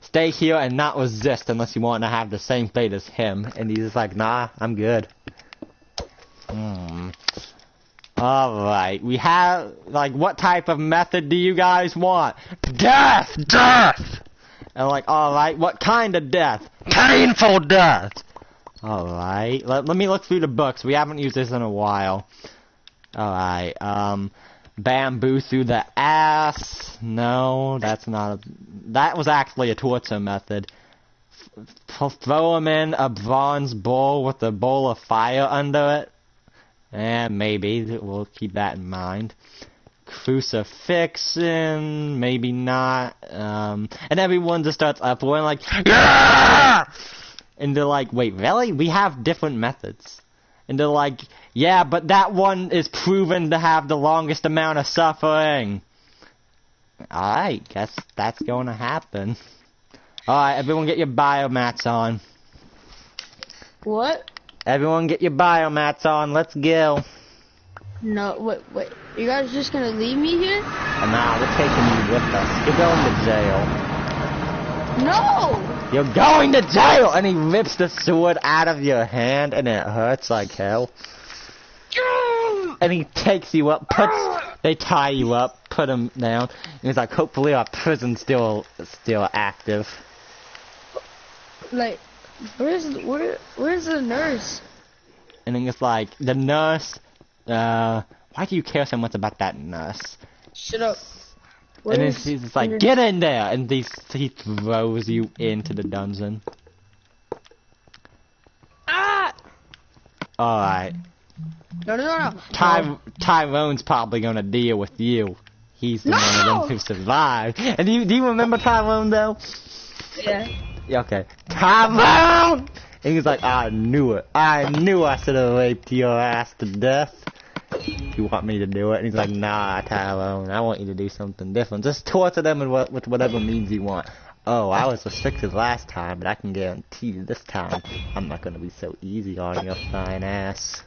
stay here and not resist unless you want to have the same fate as him. And he's just like, nah, I'm good. Alright, we have, like, what type of method do you guys want? Death! And like, alright, what kind of death? Painful death! Alright, let me look through the books. We haven't used this in a while. Alright, bamboo through the ass. No, that's not that was actually a torture method. Throw him in a bronze bowl with a bowl of fire under it. Maybe. We'll keep that in mind. Crucifixion, maybe not. And everyone just starts uproaring like, yeah! And they're like, wait, really? We have different methods. And they're like, yeah, but that one is proven to have the longest amount of suffering. Alright, guess that's going to happen. Alright, everyone get your biomats on. What? Everyone get your biomats on, let's go. No, wait. You guys just gonna leave me here? Nah, we're taking you with us. You're going to jail. No! You're going to jail! And he rips the sword out of your hand and it hurts like hell. And he takes you up, they tie you up, put him down, and he's like, hopefully our prison's still active. Like, where's the nurse? And then it's like, the nurse, why do you care so much about that nurse? Shut up. And then he's just like, get in there! And he throws you into the dungeon. Ah! Alright. No. Tyrone's probably gonna deal with you. He's the one of them who survived. And do you remember Tyrone though? Yeah. Okay. Tyrone! And he's like, I knew it. I knew I should have raped your ass to death. You want me to do it? And he's like, nah, Tyrone, I want you to do something different. Just torture them with whatever means you want. Oh, I was restricted last time, but I can guarantee you this time, I'm not gonna be so easy on your fine ass.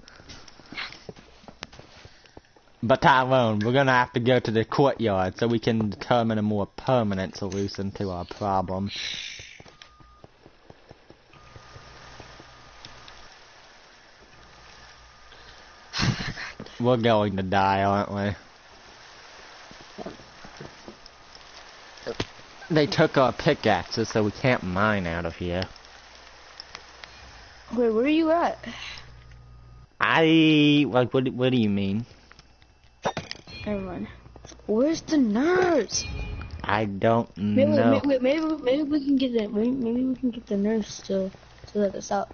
But Tyrone, we're gonna have to go to the courtyard so we can determine a more permanent solution to our problem. We're going to die, aren't we? They took our pickaxes, so we can't mine out of here. Wait, where are you at? Like, what do you mean? Never mind. Where's the nurse? I don't Maybe, know. maybe we can get it. Maybe we can get the nurse to let us out.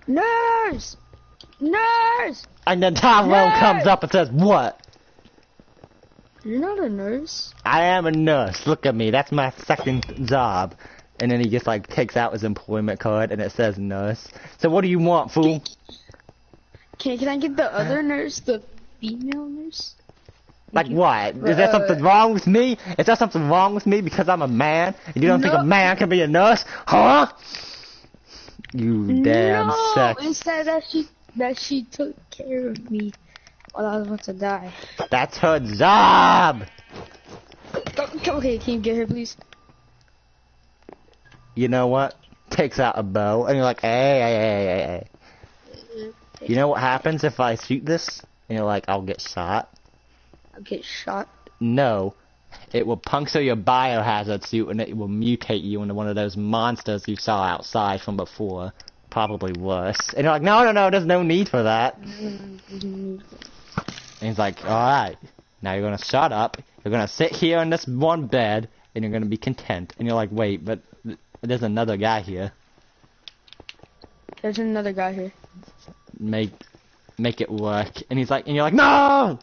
Nurse! Nurse! And then Tyrone comes up and says, "What? You're not a nurse. I am a nurse. Look at me. That's my second job." And then he just like takes out his employment card and it says nurse. So what do you want, fool? Can I get the other nurse, the female nurse? Like what? Is there something wrong with me? Is there something wrong with me because I'm a man? And you don't think a man can be a nurse? Huh? You damn sex. No, it said that she took care of me while I was about to die. That's her job! Okay, can you get her, please? You know what? Takes out a bow, and you're like, hey. You know what happens if I shoot this? And you're like, I'll get shot. I'll get shot? No. It will puncture your biohazard suit, and it will mutate you into one of those monsters you saw outside from before. Probably worse. And you're like, no, there's no need for that. And he's like, alright, now you're gonna shut up, you're gonna sit here in this one bed, and you're gonna be content. And you're like, wait, but there's another guy here. There's another guy here. Make it work. And he's like, and you're like, no!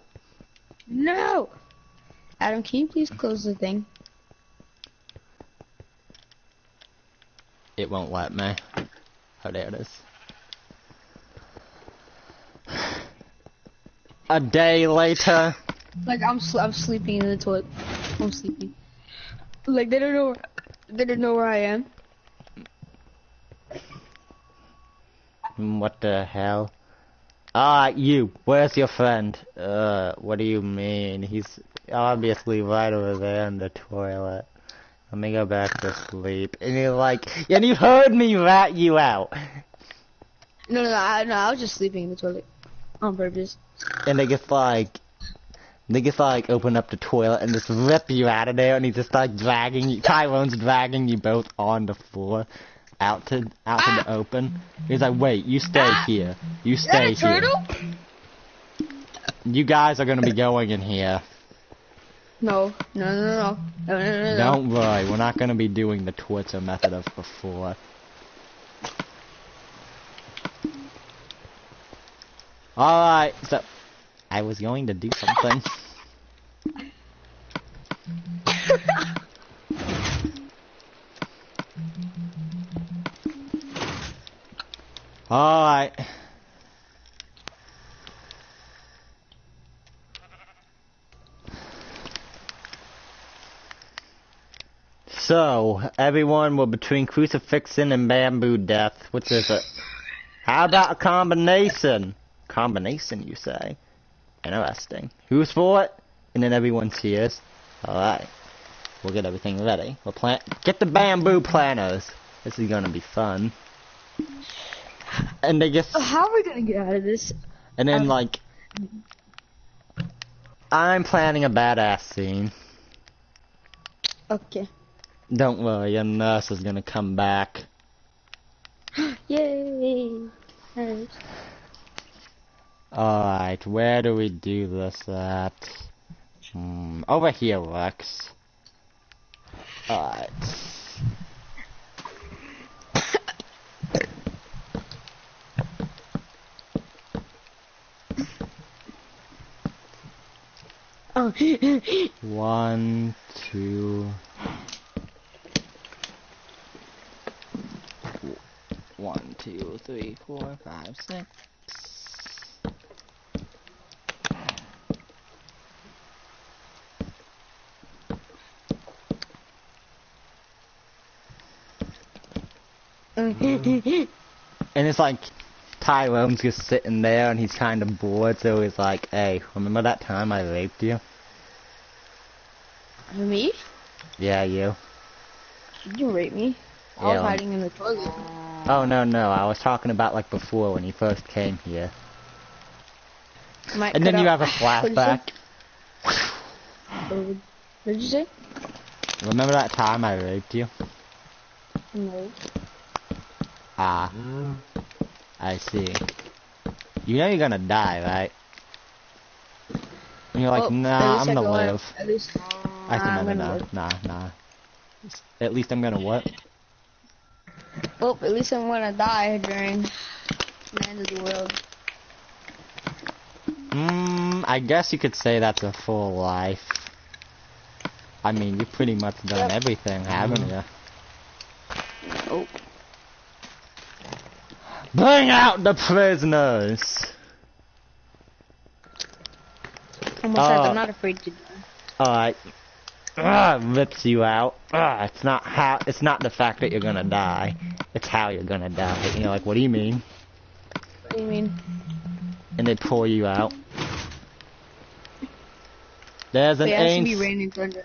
No! Adam, can you please close the thing? It won't let me. Oh, there it is. A day later. Like I'm sleeping in the toilet. I'm sleeping. Like they don't know where I am. What the hell? You. Where's your friend? What do you mean? He's obviously right over there in the toilet. Let me go back to sleep. And you're like, and you heard me rat you out. No, I was just sleeping in the toilet on purpose. And they just like open up the toilet and just rip you out of there, and he's just like dragging you. Tyrone's dragging you both on the floor, out to the open. He's like, wait, you stay here. You stay here. Turtle? You guys are gonna be going in here. No. Don't worry, we're not gonna be doing the torture method of before. Alright, so I was going to do something. Alright. So, everyone, we're between crucifixion and bamboo death. Which is it? How about a combination? Combination, you say? Interesting. Who's for it? And then everyone cheers. Alright. We'll get everything ready. Get the bamboo planters. This is gonna be fun. And they just... How are we gonna get out of this? And then, like... I'm planning a badass scene. Okay. Don't worry, your nurse is gonna come back. Yay! Nurse. Alright, where do we do this at? Over here works. Alright. Oh. 1, 2... 1, 2, 3, 4, 5, 6. And it's like Tyrone's just sitting there and he's kind of bored, so he's like, hey, remember that time I raped you? Me? Yeah, you. You didn't rape me. I was hiding in the toilet. Oh, no, I was talking about like before when you first came here. Might And then cut you out- have a flashback. What did you say? Remember that time I raped you? No. Ah. I see. You know you're gonna die, right? And you're like, Well, nah, at least I'm gonna I go live. At least I said, I'm no, gonna no, live. nah. At least I'm gonna what? Well, at least I'm gonna die during the end of the world. I guess you could say that's a full life. I mean, you've pretty much done everything, haven't you? Oh. Bring out the prisoners! Almost said I'm not afraid to die. Alright. Rips you out. It's not the fact that you're gonna die. It's how you're gonna die. And you're like, what do you mean? What do you mean? And they pull you out. There's an It has to be ancient raining thunder.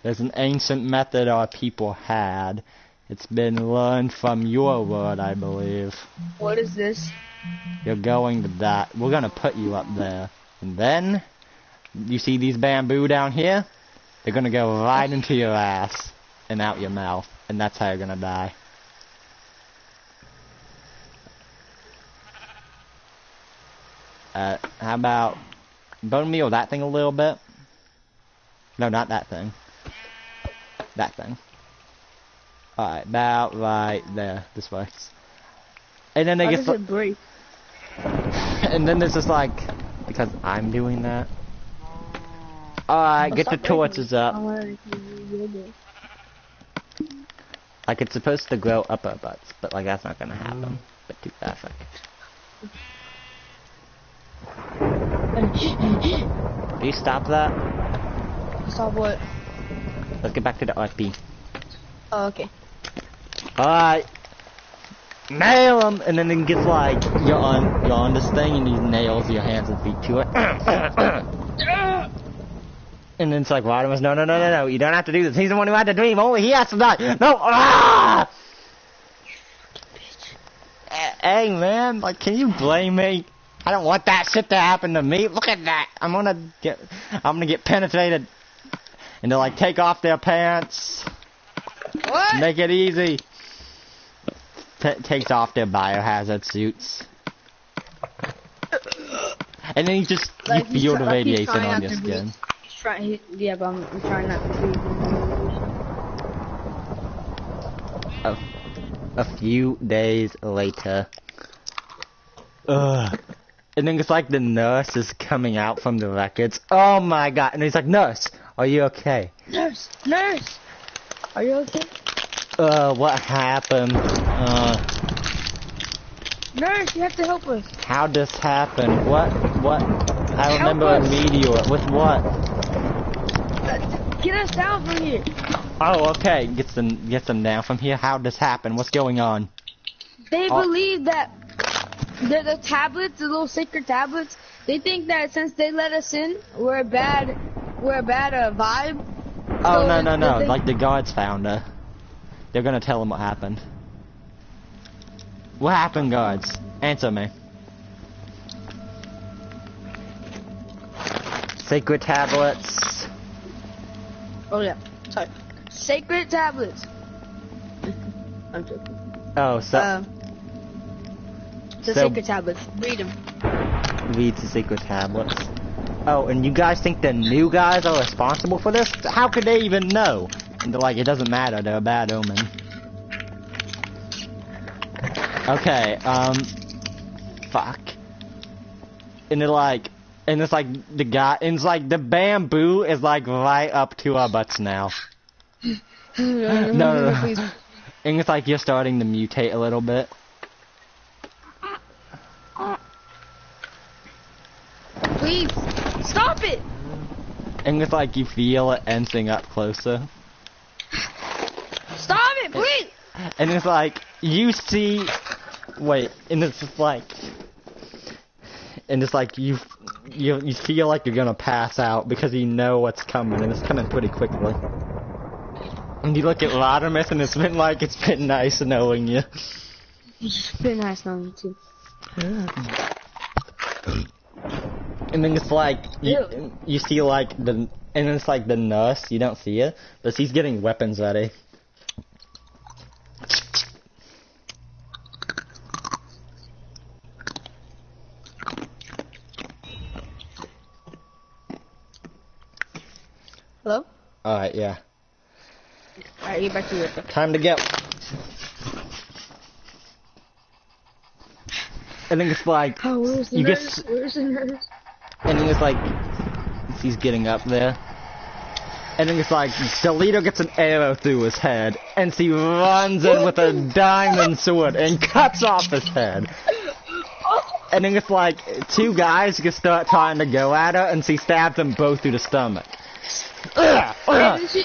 There's an ancient method our people had. It's been learned from your word, I believe. What is this? You're going to die. We're gonna put you up there. And then, you see these bamboo down here? They're gonna go right into your ass and out your mouth. And that's how you're gonna die. How about bone meal that thing a little bit? No, not that thing. That thing. Alright, about right there. This works. And then they How get does it break? and then there's just like, because I'm doing that. Alright, get the torches up. Like it's supposed to grow up our butts, but like that's not gonna happen. But too fast. Do you stop that? Stop what? Let's get back to the RP. Oh, okay. Alright. Nail him! And then it gets like, you're on this thing and he nails your hands and feet to it. And then it's like, Rodimus, no, you don't have to do this. He's the one who had the dream. Only he has to die. No! Ah! Hey, man, like, can you blame me? I don't want that shit to happen to me. Look at that. I'm gonna get penetrated. And they'll like take off their pants. What? Make it easy. Takes off their biohazard suits. And then you feel the radiation on your skin. Yeah, but I'm trying not to breathe. A few days later. Ugh. And then it's like the nurse is coming out from the records. Oh my god. And he's like, nurse, are you okay? Nurse! Are you okay? What happened? Nurse, you have to help us. How this happened? What? I remember a meteor. With what? Get us down from here. Oh, okay. Get them down from here. How this happened? What's going on? They believe that the tablets, the little sacred tablets, they think that since they let us in, we're a bad vibe. Oh, So no. Like the guards found her. They're gonna tell them what happened. What happened, guards? Answer me. Sacred tablets. Oh yeah, sorry. Sacred tablets. I'm joking. Oh, so The sacred tablets. Read them. read the sacred tablets. Oh, and you guys think the new guys are responsible for this? How could they even know? And they're like, it doesn't matter, they're a bad omen. Okay, fuck. And it's like the guy, and it's like the bamboo is like right up to our butts now. No. Please. And it's like you're starting to mutate a little bit. Please, stop it! And it's like you feel it inching up closer. Stop it, please! And it's like, you see, wait, and it's just like, and it's like you feel like you're gonna pass out because you know what's coming, and it's coming pretty quickly. And you look at Rodimus, and it's been nice knowing you. It's been nice knowing you too. And then it's like, you see like and it's like the nurse, you don't see it, but she's getting weapons ready. Hello? Alright, yeah. Alright, get back to it. Time to go. And then it's like, Oh, where's the nurse? Where's the nurse? and then it's like, he's getting up there. And then it's like, the leader gets an arrow through his head, and she runs in with a diamond sword and cuts off his head. And then it's like, two guys just start trying to go at her, and she stabs them both through the stomach. And then she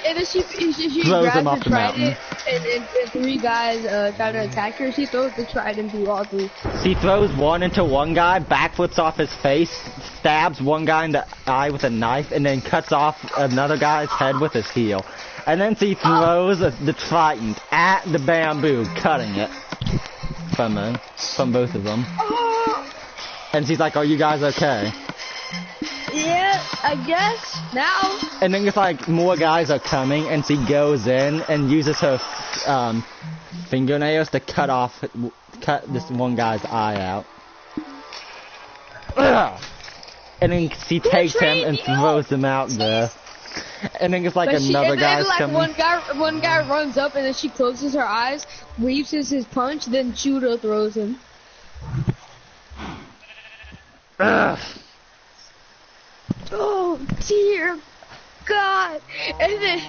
Throws grabs him off the the mountain. trident, and three guys try to attack her. She throws the trident through all three. She throws one into one guy, backflips off his face, stabs one guy in the eye with a knife, and then cuts off another guy's head with his heel. And then she throws the trident at the bamboo, cutting it from both of them. And she's like, "Are you guys okay?" Yeah, I guess now. And then it's like more guys are coming, and she goes in and uses her fingernails to cut this one guy's eye out. And then she takes him and throws him out there. And then it's like another guy's coming. One guy runs up, and then she closes her eyes, weaves his punch, then Judo throws him. Oh dear God! And then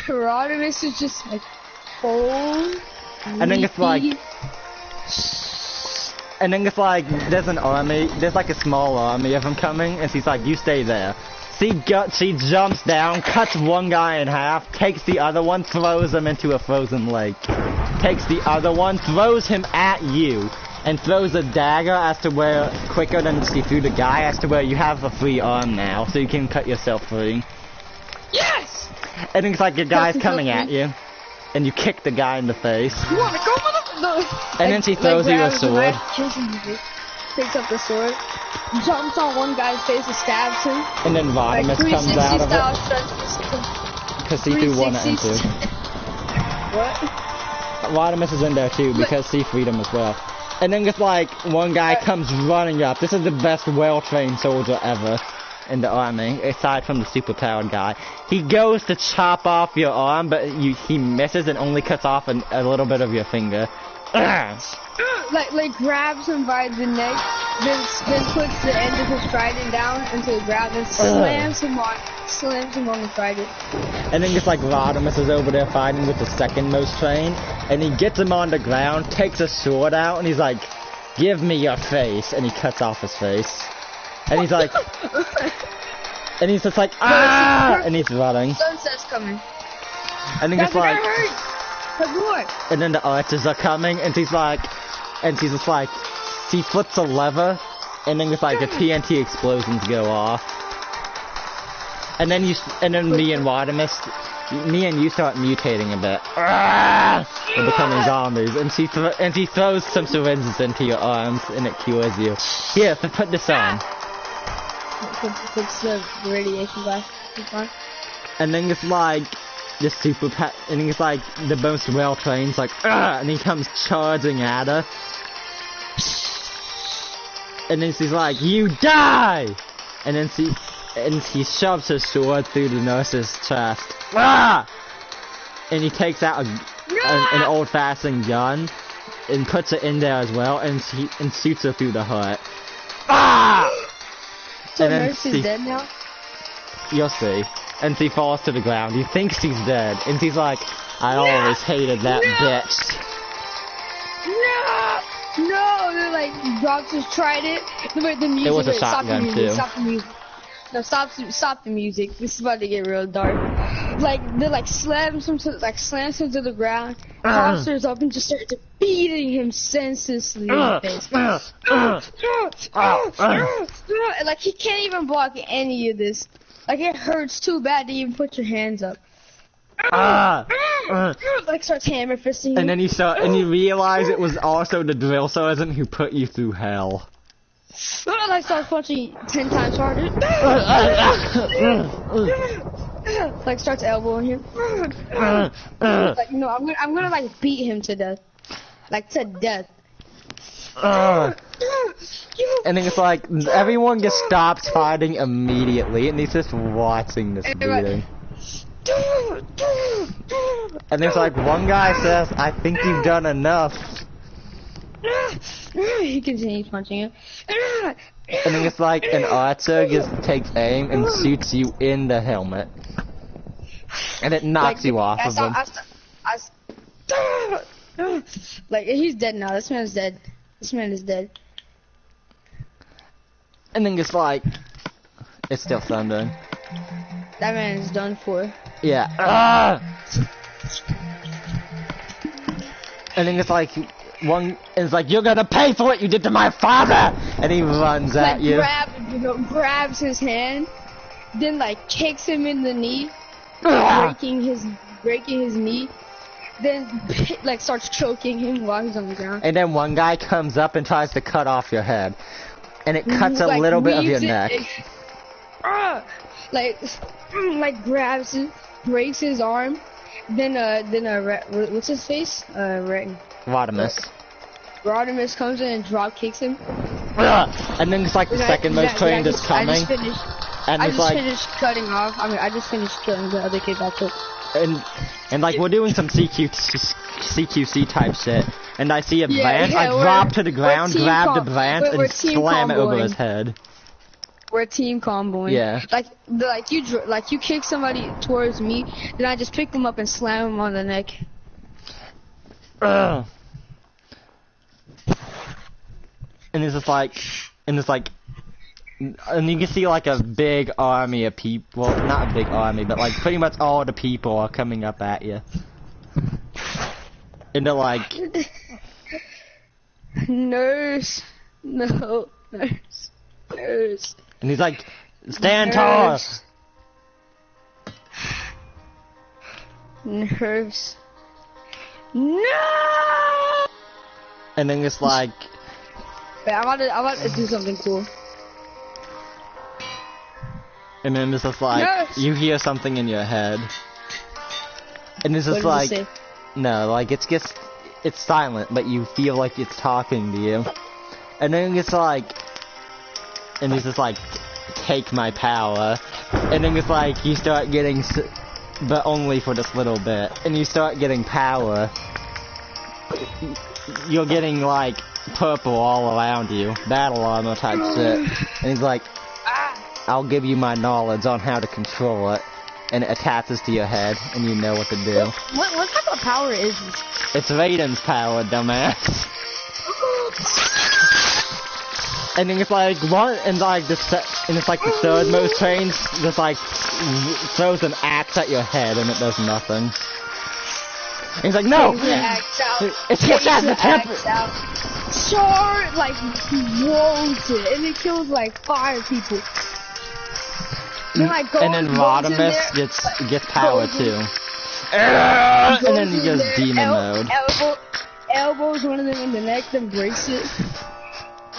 Rodimus is just like, oh. And then it's like, there's like a small army of them coming, and she's like, "You stay there." She jumps down, cuts one guy in half, takes the other one, throws him into a frozen lake. Takes the other one, throws him at you, and throws a dagger as to where, quicker than she threw the guy, as to where you have a free arm now, so you can cut yourself free. Yes! And it's like your guy's coming at you, and you kick the guy in the face. You wanna go with no. And then she throws you a sword. Picks up the sword, jumps on one guy's face and stabs him. And then Rodimus comes out of it. Because she threw one at him too. What? Rodimus is in there too, because she freed him as well. And then just like, one guy comes running up. This is the best well-trained soldier ever in the army, aside from the super-powered guy. He goes to chop off your arm, but he misses and only cuts off a little bit of your finger. Like grabs him by the neck, then puts the end of his trident down into the ground and slams him on the trident. And then just like Rodimus is over there fighting with the second most trained, and he gets him on the ground, takes a sword out, and he's like, "Give me your face," and he cuts off his face. And he's like, and he's just like, "Ah!" And he's running. Sunset's coming. And then just like, hurt. and then the archers are coming, and she's just like, she flips a lever, and then just like the TNT explosions go off. And then me and you start mutating a bit. And becoming zombies. And she throws some syringes into your arms, and it cures you. Here, put this on. Puts the radiation glass on. And then it's like, and then it's like, the most well-trained's like, and he comes charging at her. And then she's like, "You die!" And then she shoves her sword through the nurse's chest. And he takes out an old-fashioned gun and puts it in there as well, and shoots her through the heart. So nurse is dead now? You'll see. And she falls to the ground. You think she's dead, and she's like, "I always hated that bitch." No! They're like, drops his trident. The music. It was a shotgun too. Stop the music. No, stop the music. This is about to get real dark. Like, they like slams him to the ground, postures up, and just starts beating him senselessly in the face. And like, he can't even block any of this. Like, it hurts too bad to even put your hands up. Like, starts hammer fisting him. And then you realize it was also the drill sergeant who put you through hell. I start punching 10 times harder. Like starts elbowing him. Like I'm gonna like beat him to death, like to death. And then it's like everyone just stops fighting immediately, and he's just watching this beating. And there's like one guy says, "I think you've done enough." He continues punching him. And then it's like an archer just takes aim and shoots you in the helmet, and it knocks you off of him. Like he's dead now. This man is dead. This man is dead. And then it's like, it's still thundering. That man is done for. Yeah. And then it's like, it's like, you're gonna pay for what you did to my father! And he runs at you. Grabs his hand, then like kicks him in the knee, breaking his knee, then like starts choking him while he's on the ground. And then one guy comes up and tries to cut off your head. And it cuts a little bit of your neck. Like grabs it, breaks his arm, then what's his face? Rodimus. Rodimus comes in and drop kicks him. And then it's like the second most trained is coming. I just finished cutting off. I mean, I just finished killing the other kid I took. And like we're doing some CQC type shit. And I see a branch, I drop to the ground, grab the branch, and slam it over his head. We're team comboing. Yeah. Like you kick somebody towards me, then I just pick them up and slam them on the neck. And it's just like, and you can see like a big army of people. Well, not a big army, but like pretty much all the people are coming up at you. And they're like, nurse, no, nurse. And he's like, stand tall. Nurse. No. And then it's like, I'm about to do something cool. and then it's just like, Nurse. you hear something in your head. And it's just like, no, like it's silent, but you feel like it's talking to you. And then it's like, and it's just like, take my power. And then it's like, you start getting, but only for this little bit. And you start getting power. You're getting like, purple all around you. Battle armor type shit. And he's like, I'll give you my knowledge on how to control it. And it attaches to your head, and you know what to do. What type of power is this? It's Raiden's power, dumbass. And then it's like and it's like the third most trained just like throws an axe at your head, and it does nothing. And he's like, no, it's just as the temper. Sure, like rolls it, and it kills like 5 people. Then, like, and then Rodimus gets power too. And then he goes demon mode. Elbows one of them in the neck, then breaks it.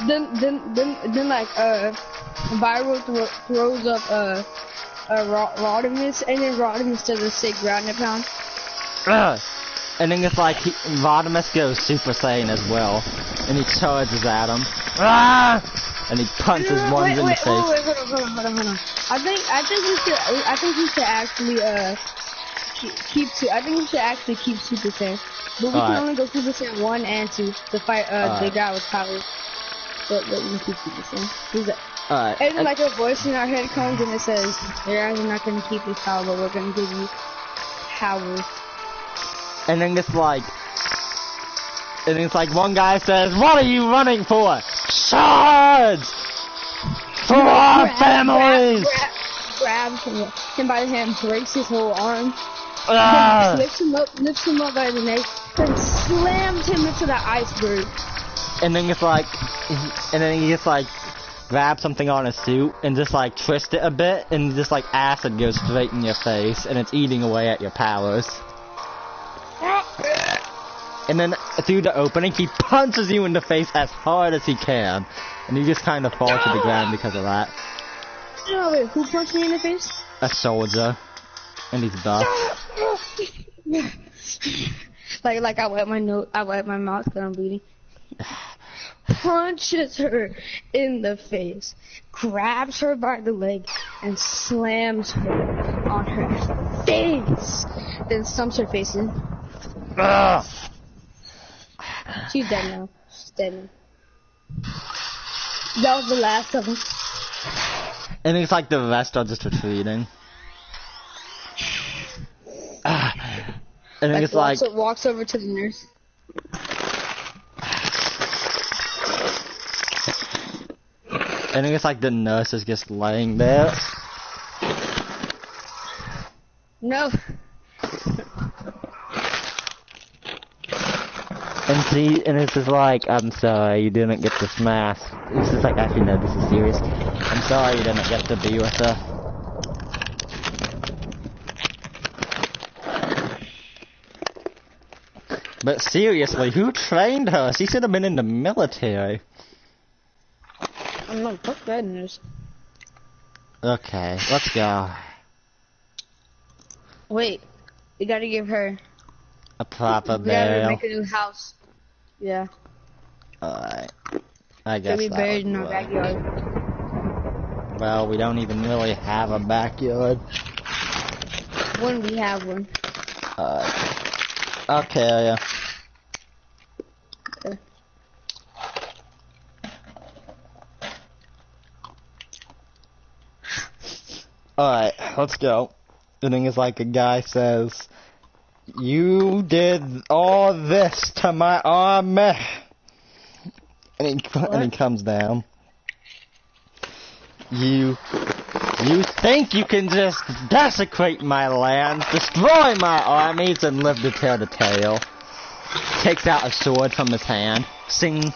Then like Viral throws up Rodimus, and then Rodimus does a sick ground and pound. And then it's like Rodimus goes Super Saiyan as well, and he charges at him. And he punches ones in the face. Hold on. I think we should actually keep Super Saiyan, but we can only go Super Saiyan 1 and 2 to fight the guy with powers. But we can keep Super Saiyan. Alright. And then like a voice in our head comes and it says, "You guys are not gonna keep this power, but we're gonna give you powers." And then it's like, one guy says, "What are you running for? Charge! For our families!" Grabs him by the hand, breaks his whole arm, lifts him up by the neck, then slams him into the iceberg. And then he just like grabs something on his suit and just like twist it a bit, and just like acid goes straight in your face, and it's eating away at your powers. And then through the opening, he punches you in the face as hard as he can. And you just kind of fall to the ground because of that. No, wait, who punched me in the face? A soldier. And he's buff. like I wet my mouth because I'm bleeding. Punches her in the face, grabs her by the leg, and slams her on her face. Then stumps her face in. Ugh. She's dead now. She's dead now. That was the last of them. And it's like the rest are just retreating. And then it's like... walks over to the nurse. And then it's like the nurse is just laying there. No. And it's just like, I'm sorry, you didn't get this mask. It's just like, actually, no, this is serious. I'm sorry you didn't get to be with her. But seriously, who trained her? She should have been in the military. I don't know, fuck that news. Okay, let's go. Wait, we gotta give her... A proper We gotta burial. make a new house. Yeah. Alright. I guess She'll be that buried would in our work. backyard. Well, we don't even really have a backyard. When we have one. Okay, yeah. Okay. Alright, let's go. The thing is like a guy says, you did all this to my army. And he comes down. You think you can just desecrate my lands, destroy my armies, and live to tell the tale. Takes out a sword from his hand. Sing.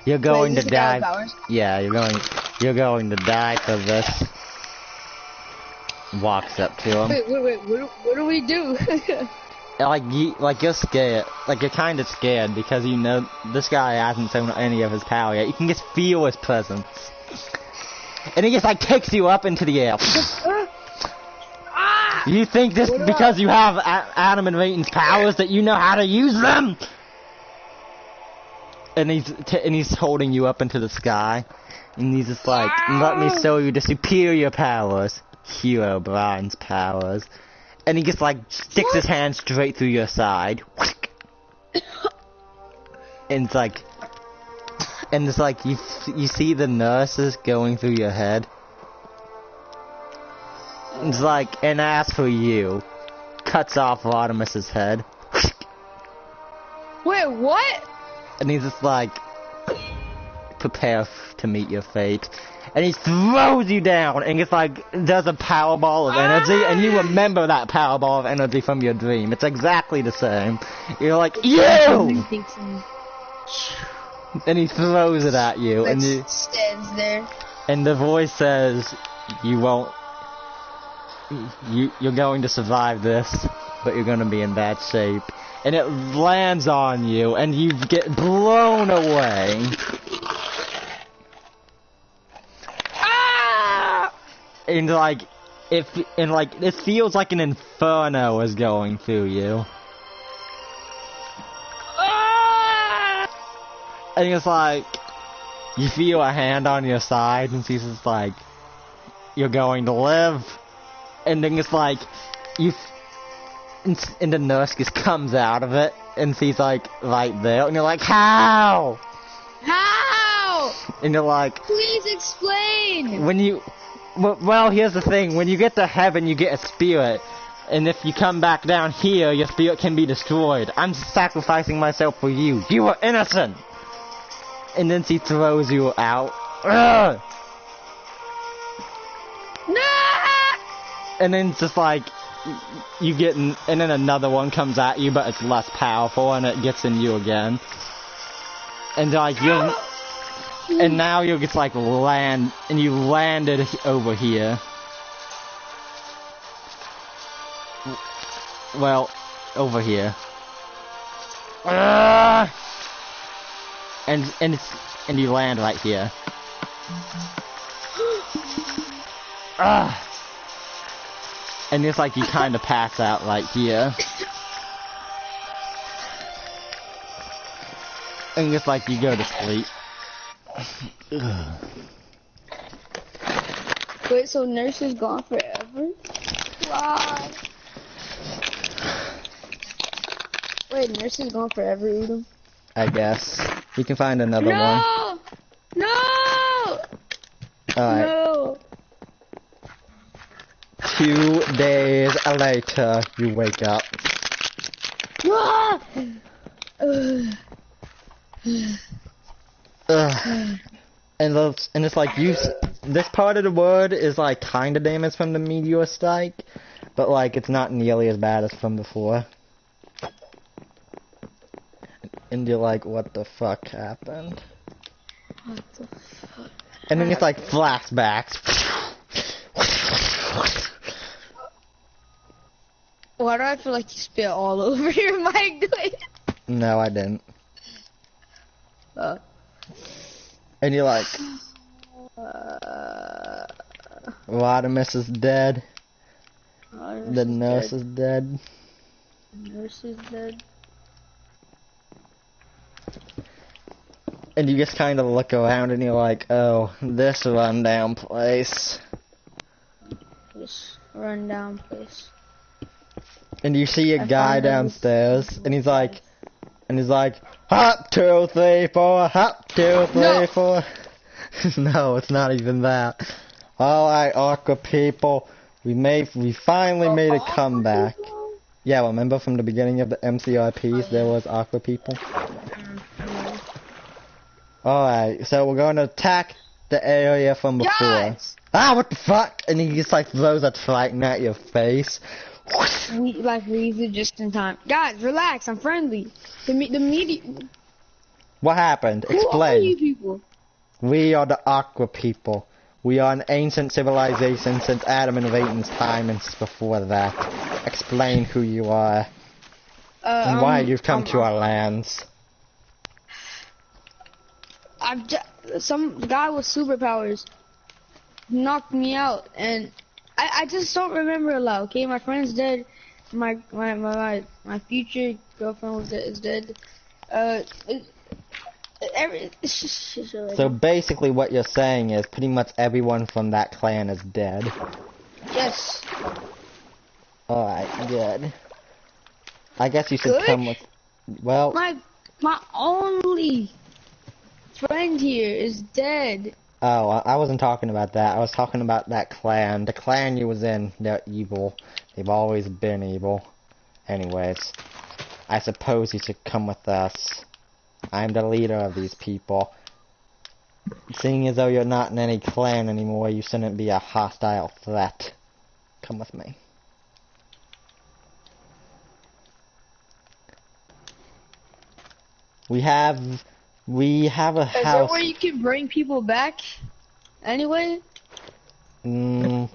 You're going Wait, to is this the guy die. with powers? Yeah, you're going to die for this. Walks up to him. Wait, what do we do? Like you're scared. Like you're kind of scared because you know this guy hasn't shown any of his power yet. You can just feel his presence. And he just like takes you up into the air. You think this because you have Adam and Rayton's powers that you know how to use them? And he's holding you up into the sky. And he's just like, let me show you the superior powers. Hero Brian's powers. And he just like sticks his hand straight through your side. And it's like you see the nurses going through your head. It's like, and as for you, cuts off Rodimus's head. Wait, what? And he's just like, prepare to meet your fate. And he throws you down and just like does a power ball of energy, and you remember that power ball of energy from your dream. It's exactly the same. You're like, you! And he throws it at you, and you stands there. And the voice says, you won't. You're going to survive this, but you're going to be in bad shape. And it lands on you, and you get blown away. And like, it feels like an inferno is going through you. And it's like, you feel a hand on your side, and she's just like, you're going to live. And then it's like, and the nurse just comes out of it, and she's like, right there, and you're like, how? How? And you're like, please explain. Well, here's the thing, when you get to heaven, you get a spirit. And if you come back down here, your spirit can be destroyed. I'm sacrificing myself for you. You are innocent! And then she throws you out. Ugh! No! And then it's just like, you get and then another one comes at you, but it's less powerful, and it gets in you again. And like, and now you're just like and you landed over here. Well, over here. And you land right here. And it's like you kind of pass out right here. And it's like you go to sleep. Wait, so nurse is gone forever? Wow. Wait, nurse is gone forever, Udom? I guess. We can find another one. No! No! Alright. No! 2 days later, you wake up. Ah! Ugh. And it's like this part of the world is like kinda damaged from the meteor strike, but like it's not nearly as bad as from before. And you're like, what the fuck happened? What the fuck? And then it's like flashbacks. Why do I feel like you spit all over your mic? No, I didn't. And you're like, Rodimus is dead. The nurse is dead. Nurse is dead. And you just kind of look around and you're like, oh, this rundown place. This rundown place. And you see a guy downstairs, and he's like, hop 2, 3, 4, hop 2, 3, 4. No, it's not even that. Alright, Aqua people, we finally made a comeback. Yeah, remember from the beginning of the MCRPs, there was Aqua people? Alright, so we're going to attack the area from before. Guys! Ah, what the fuck? And he just like throws a Triton at your face. We leave it just in time. Guys, relax, I'm friendly. The media... What happened? Who are you Explain. people? We are the Aqua people. We are an ancient civilization since Adam and Raiden's time and before that. Explain who you are and why you've come to our lands. Some guy with superpowers knocked me out, and I just don't remember a lot. Okay, my friend's dead. My future girlfriend is dead. So basically, what you're saying is pretty much everyone from that clan is dead. Yes. Alright, good. I guess you should Good? come with. Well, My only friend here is dead. oh, I wasn't talking about that. I was talking about that clan. The clan you was in, they're evil. They've always been evil. Anyways, I suppose you should come with us. I'm the leader of these people. Seeing as though you're not in any clan anymore, you shouldn't be a hostile threat. Come with me. We have a house. Is that where you can bring people back? Anyway? There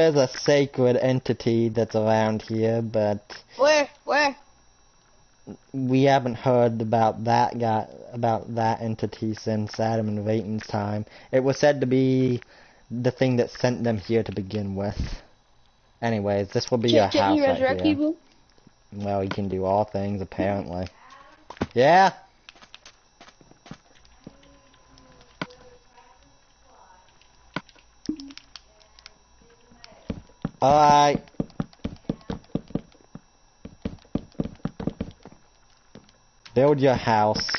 is a sacred entity that's around here, but Where? we haven't heard about that entity since Adam and Raiden's time. It was said to be the thing that sent them here to begin with. Anyways, this will be your house Can you right resurrect here. people? Well, he can do all things, apparently. Yeah? Alright. Build your house.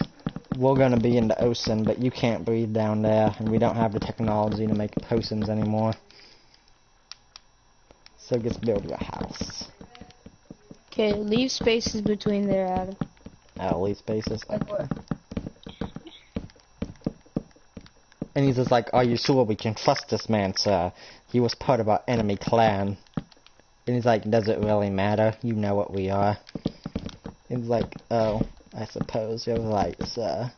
We're gonna be in the ocean, but you can't breathe down there, and we don't have the technology to make potions anymore. So just build your house. Okay, leave spaces between there, Adam. Oh, leave spaces? Like what? And he's just like, are you sure we can trust this man, sir? He was part of our enemy clan. And he's like, does it really matter? You know what we are. He's like, oh, I suppose you're right, sir.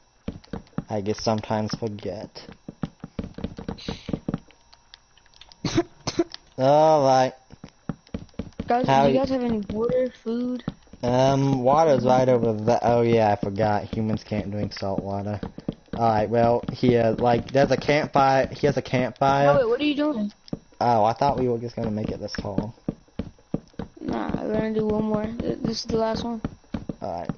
I guess sometimes forget. Alright. Guys, do you guys have any water, food? Water's right over there. Oh yeah, I forgot. Humans can't drink salt water. Alright, well, here, like, there's a campfire. Here's a campfire. Oh, wait, what are you doing? Oh, I thought we were just gonna make it this tall. Nah, we're gonna do one more. This is the last one. Alright.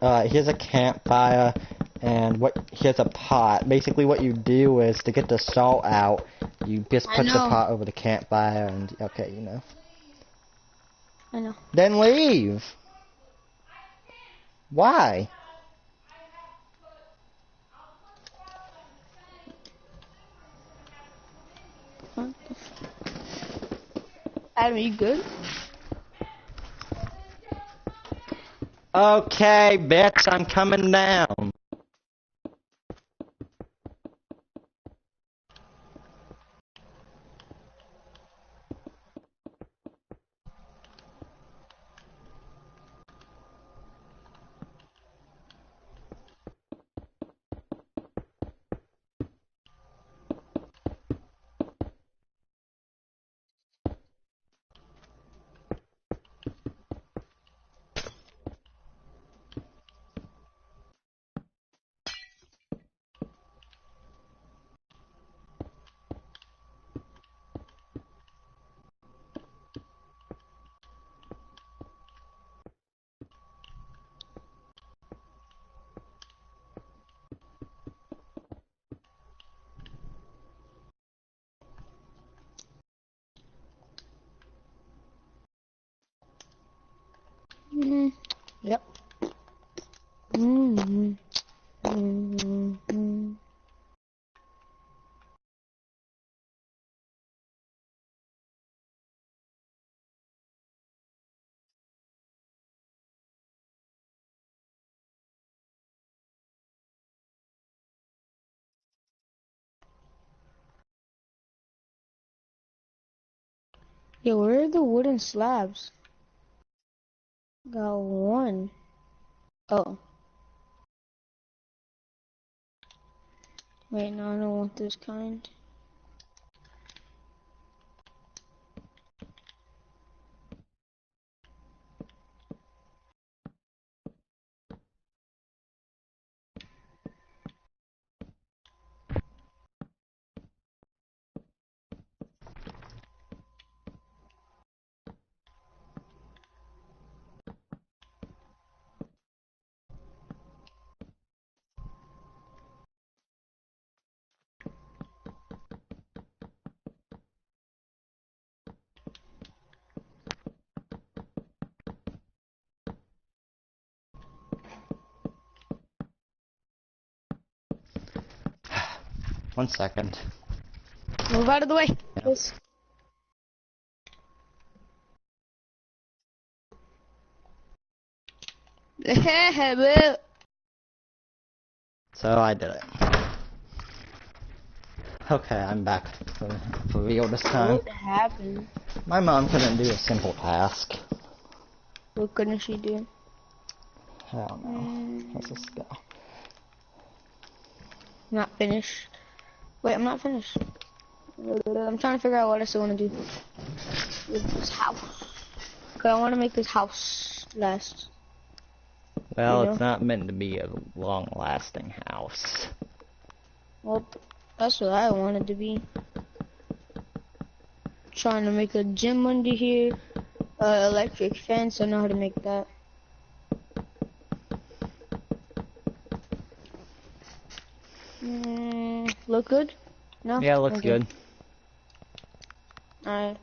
Alright, here's a campfire, and here's a pot. Basically what you do is, to get the salt out, you just put the pot over the campfire, and, okay, you know. I know. Then leave! Why? Adam, are you good? Okay, bitch, I'm coming down. Yep. Yeah, where are the wooden slabs? Got one. Oh. Wait, no, I don't want this kind. One second. Move out of the way. Please. So I did it. Okay, I'm back for real this time. What happened? My mom couldn't do a simple task. What couldn't she do? I don't know. Let's just go. Not finished. Wait, I'm not finished. I'm trying to figure out what I still want to do with this house. Cause I want to make this house last. Well, You know? it's not meant to be a long-lasting house. Well, that's what I wanted to be. Trying to make a gym under here. Electric fence. I know how to make that. Look good? No? Yeah, it looks Okay. good. Alright.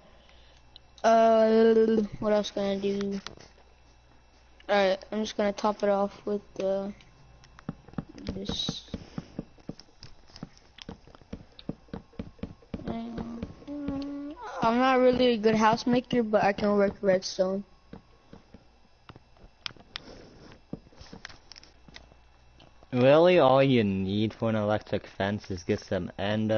What else can I do? Alright, I'm just gonna top it off with this. I'm not really a good house maker, but I can work redstone. Really, all you need for an electric fence is just some end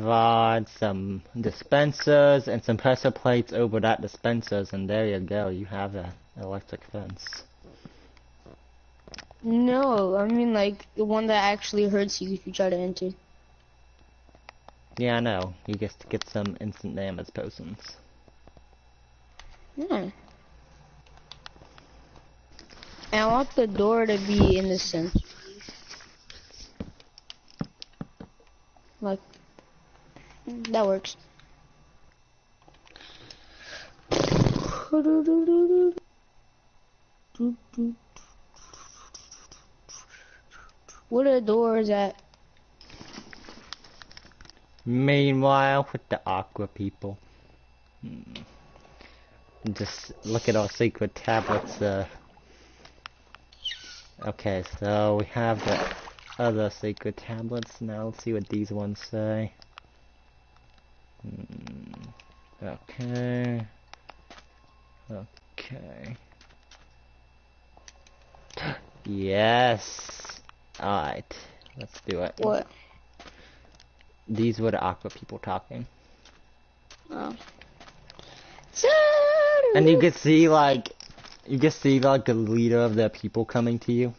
rods, some dispensers, and some pressure plates over that dispensers, and there you go, you have an electric fence. No, I mean like the one that actually hurts you if you try to enter. Yeah, I know. You just get some instant damage potions. Yeah. And I want the door to be in the center. Like, that works. What are the doors at? Meanwhile, with the aqua people. Just look at our secret tablets. Okay, so we have the other secret tablets. Now let's see what these ones say. Okay. Okay. Yes. Alright. Let's do it. What? These were the aqua people talking. Oh. And you can see like the leader of the people coming to you.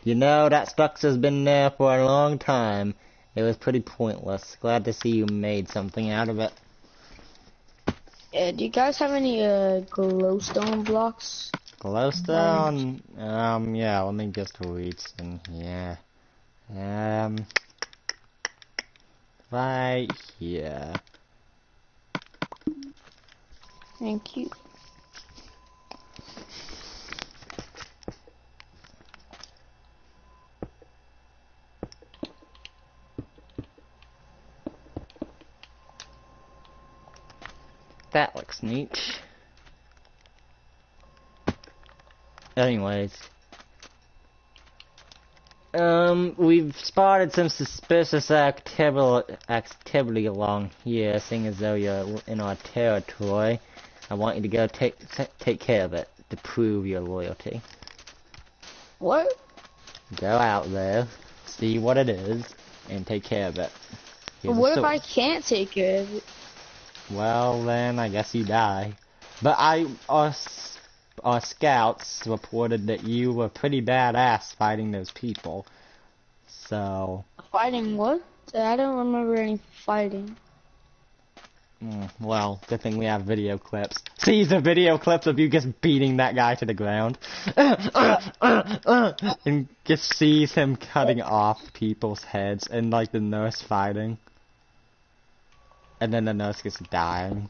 You know, that structure's been there for a long time. It was pretty pointless. Glad to see you made something out of it. Do you guys have any glowstone blocks? Glowstone? Yeah, let me just reach in here. Right here. Thank you. That looks neat. Anyways. We've spotted some suspicious activity along here, seeing as though you're in our territory. I want you to go take care of it to prove your loyalty. What? Go out there, see what it is, and take care of it. Here's What if I can't take care of it? Well, then I guess you die. But our scouts reported that you were pretty badass fighting those people. So. Fighting what? I don't remember any fighting. Well, good thing we have video clips. See the video clips of you just beating that guy to the ground. And just sees him cutting off people's heads and like the nurse fighting. And then the nurse gets dying.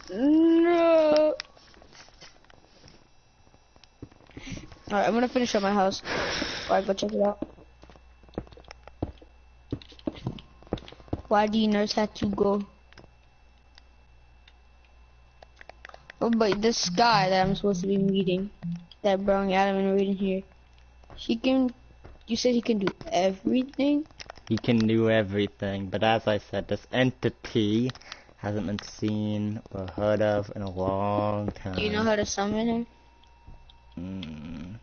No. Alright, I'm gonna finish up my house. Alright, go check it out. Why do you nurse have to go? Oh, but this guy that I'm supposed to be meeting, that brought Adam and Raiden here, you said he can do everything? He can do everything, but as I said, this entity hasn't been seen or heard of in a long time. Do you know how to summon him?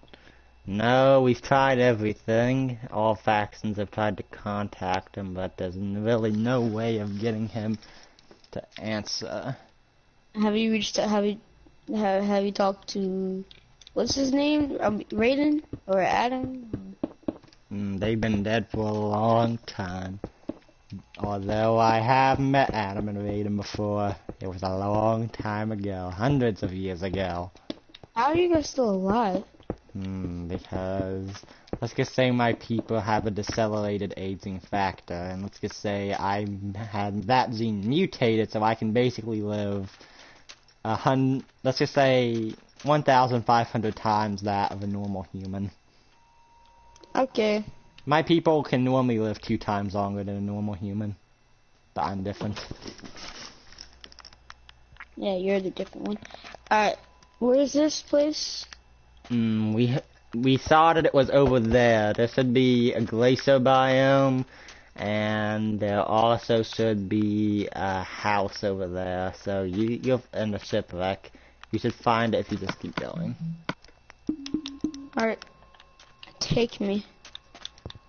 No, we've tried everything. All factions have tried to contact him, but there's really no way of getting him to answer. Have you reached out, have you talked to, what's his name? Raiden or Adam? They've been dead for a long time. Although I have met Adam and Raiden before, it was a long time ago, hundreds of years ago. How are you guys still alive? Because let's just say my people have a decelerated aging factor, and let's just say I had that gene mutated, so I can basically live let's just say 1,500 times that of a normal human. Okay. My people can normally live 2 times longer than a normal human, but I'm different. Yeah, you're the different one. Alright, where's this place? We thought that it was over there. There should be a glacier biome, and there also should be a house over there. So you're in the shipwreck. You should find it if you just keep going. Alright, take me.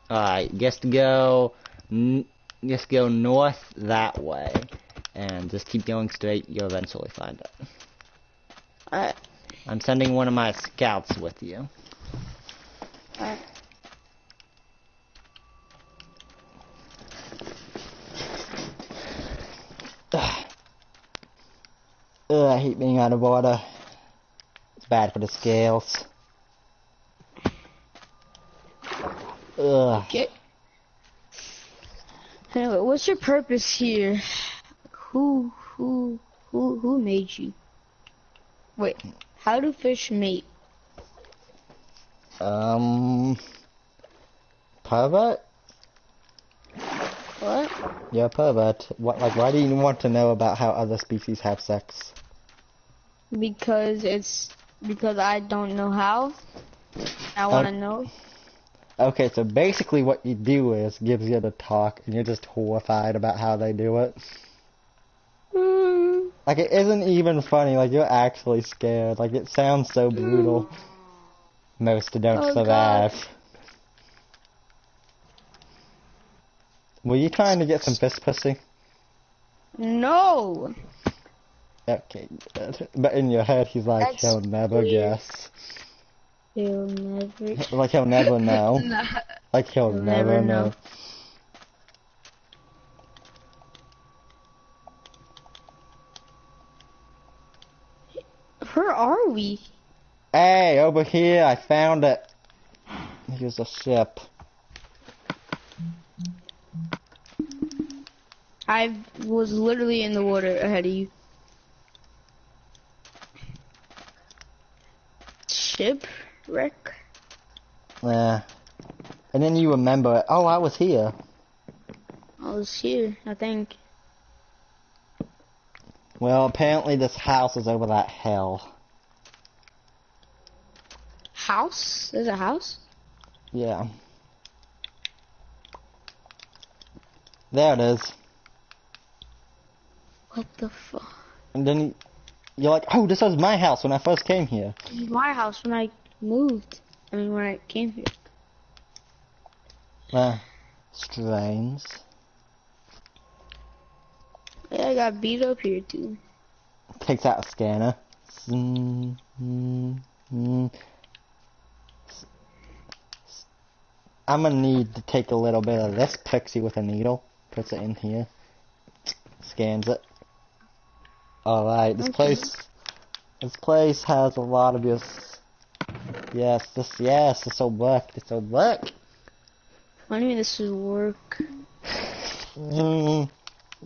Alright, just go north that way, and just keep going straight. You'll eventually find it. Alright. I'm sending one of my scouts with you. Alright. I hate being out of water. It's bad for the scales. Ugh. Okay. Anyway, what's your purpose here? Who made you? Wait, how do fish mate? Pervert? What? You're a pervert. What, like, why do you want to know about how other species have sex? Because I don't know how. I want to know. Okay, so basically what you do is gives you the talk, and you're just horrified about how they do it. Like, it isn't even funny, like, you're actually scared. Like, it sounds so brutal. Most don't survive. God. Were you trying to get some fist pussy? No. Okay, good. But in your head, he's like, That's he'll never weird. guess. He'll never. Like, he'll never know. Nah, Like, he'll never know. Where are we? Hey, over here, I found it. Here's a ship. I was literally in the water ahead of you. Shipwreck? Yeah. And then you remember, oh, I was here. I was here, I think. Well, apparently this house is over that hill. House? There's a house? Yeah. There it is. What the fuck? And then you're like, oh, this was my house when I first came here. This is my house when I moved. I mean, when I came here. Strange. Yeah, I got beat up here too. Takes out a scanner. I'm gonna need to take a little bit of this pixie with a needle. Puts it in here. Scans it. Alright, this place has a lot of your... Yes, this'll work. What do you mean this will work?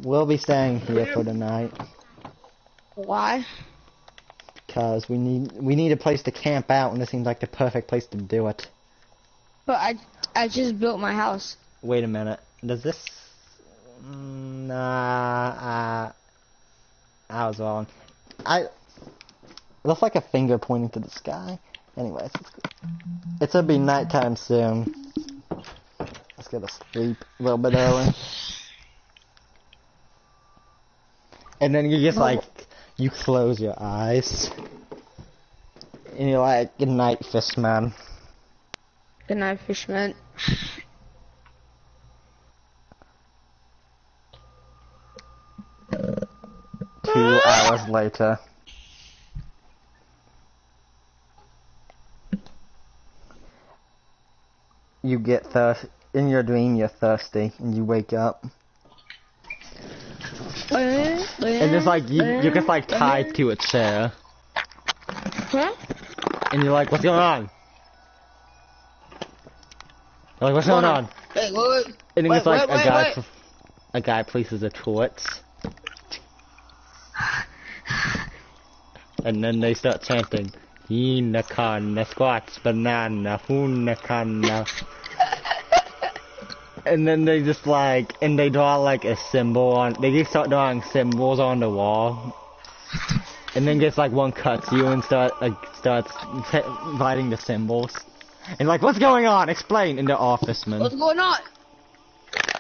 We'll be staying here for the night. Why? Because we need a place to camp out, and this seems like the perfect place to do it. But I just built my house. Wait a minute. Does this... Nah, I was wrong. It looks like a finger pointing to the sky. Anyways, it's gonna be nighttime soon. Let's go to sleep a little bit early. And then you just like, you close your eyes. And you're like, good night, fishman. Good night, fishman. 2 hours later. You get in your dream you're thirsty, and you wake up. And it's like, you're just like tied to a chair. Huh? And you're like, what's going on? You're like, what's going on? Wait, what? And then it's like, a guy places a torch. And then they start chanting, Hina squats, banana, huna. And then they just like, and they draw like a symbol on, they just start drawing symbols on the wall. And then just like one cuts you and starts writing the symbols. And like, what's going on? Explain. And the officeman. What's going on?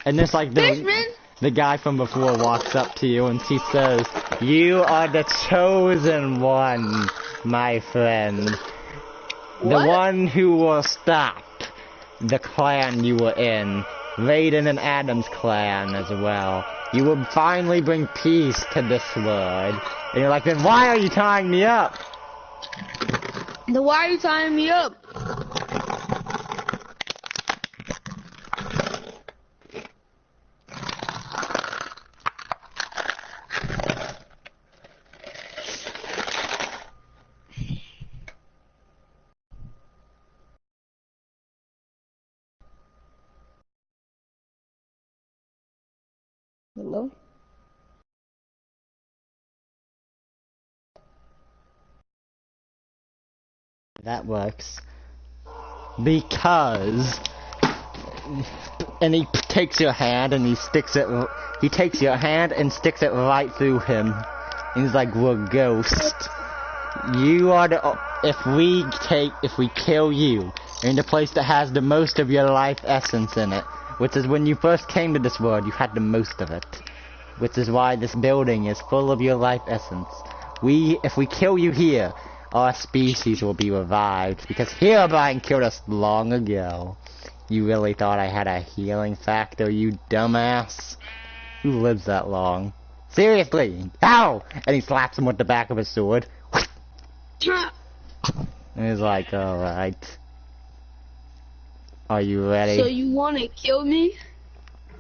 And it's like the guy from before walks up to you and he says, you are the chosen one, my friend. What? The one who will stop the clan you were in. Raiden and Adam's clan as well. You will finally bring peace to this world. And you're like, then why are you tying me up? Then why are you tying me up? Hello? That works. Because... And he takes your hand and he sticks it... He takes your hand and sticks it right through him. And he's like, we're ghosts. You are the... If we kill you in the place that has the most of your life essence in it, which is when you first came to this world, you had the most of it. Which is why this building is full of your life essence. If we kill you here, our species will be revived, because Herobrine killed us long ago. You really thought I had a healing factor, you dumbass? Who lives that long? Seriously! Ow! And he slaps him with the back of his sword. And he's like, alright. Are you ready? So you wanna kill me?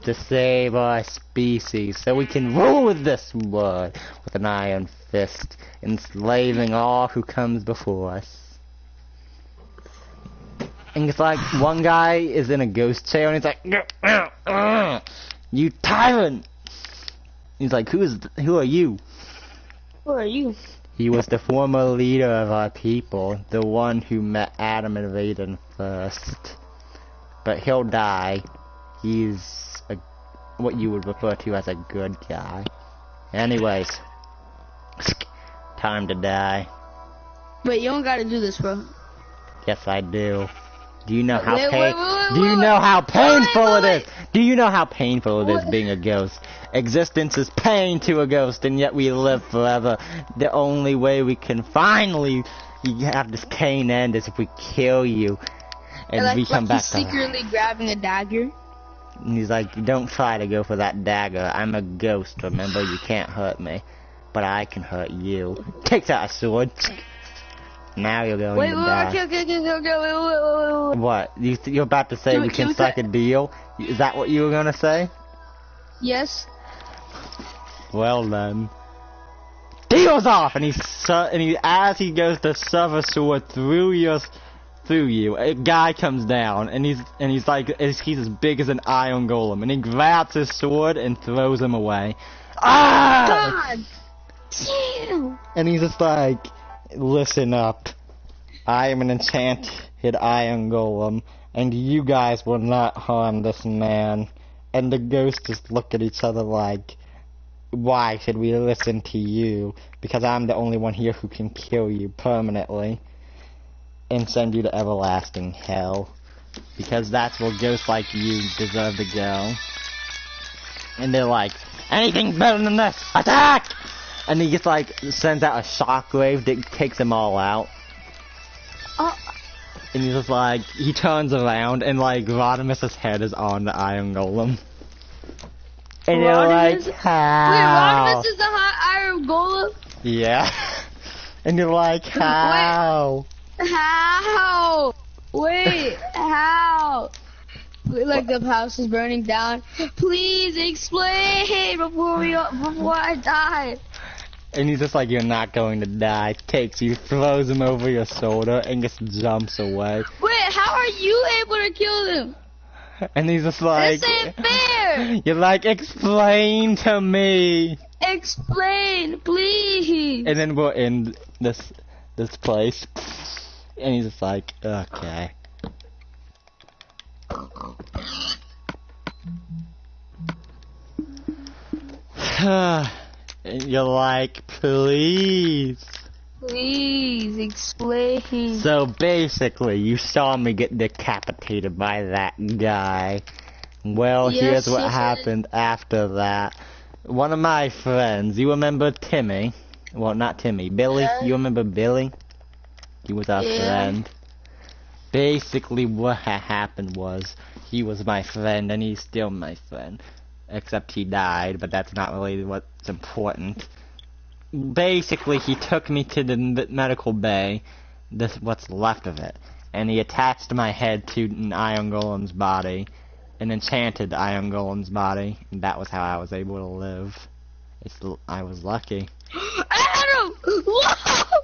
To save our species, so we can rule this world with an iron fist, enslaving all who comes before us. And it's like, one guy is in a ghost chair, and he's like, you tyrant! He's like, who are you? Who are you? He was the former leader of our people, the one who met Adam and Raiden first. But he'll die. He's what you would refer to as a good guy. Anyways, time to die. Wait, you don't gotta do this, bro. Yes, I do. Do you know how painful it is? Do you know how painful it is being a ghost? Existence is pain to a ghost, and yet we live forever. The only way we can finally have this pain end is if we kill you, and we come back to life. He's secretly grabbing a dagger. And he's like, don't try to go for that dagger. I'm a ghost, remember? You can't hurt me. But I can hurt you. Takes out a sword. Now you're going to die. Wait. What? You're about to say we can strike a deal? Is that what you were going to say? Yes. Well then. Deal's off! And as he goes to shove a sword through you, a guy comes down, and he's like, he's as big as an iron golem, and he grabs his sword and throws him away. Ah! God damn! And he's just like, listen up, I am an enchanted iron golem, and you guys will not harm this man. And the ghosts just look at each other like, why should we listen to you? Because I'm the only one here who can kill you permanently and send you to everlasting hell, because that's where ghosts like you deserve to go. And they're like, anything better than this, attack! And he just like sends out a shockwave that takes them all out. And he's just like, he turns around and like Rodimus's head is on the iron golem. And you're like, how? Wait, Rodimus is the hot iron golem? Yeah. And you're like, how? How? Wait, how? Like the house is burning down. Please explain before I die. And he's just like, you're not going to die. Takes you, throws him over your shoulder, and just jumps away. Wait, how are you able to kill them? And he's just like, this ain't fair. You're like, explain to me. Explain, please. And then we're in this place. And he's just like, okay. And you're like, please. Please explain. So basically, you saw me get decapitated by that guy. Well, here's what happened after that. One of my friends, you remember Timmy? Well, not Timmy, Billy. Yeah. You remember Billy? He was our friend. Basically, what happened was, he was my friend, and he's still my friend. Except he died, but that's not really what's important. Basically, he took me to the medical bay, what's left of it, and he attached my head to an iron golem's body, an enchanted iron golem's body, and that was how I was able to live. I was lucky. Adam! Whoa!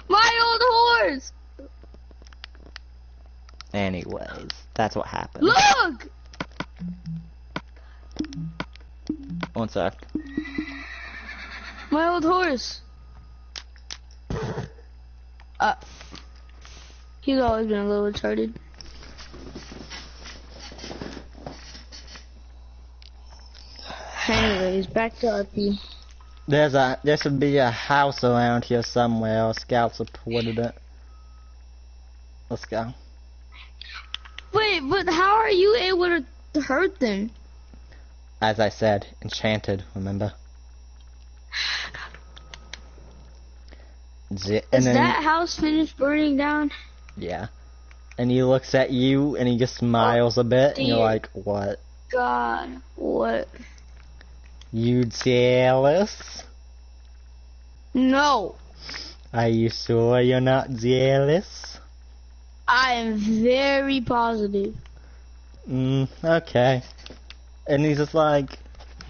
My old horse! Anyways, that's what happened. Look! One sec. My old horse. He's always been a little retarded. Anyways, back to RP. There should be a house around here somewhere. Our scouts reported it. Let's go. Wait, but how are you able to hurt them? As I said, enchanted, remember? Is that house finished burning down? Yeah. And he looks at you and he just smiles a bit and you're like, what? God, what? You jealous? No. Are you sure you're not jealous? I am very positive. Okay. And he's just like,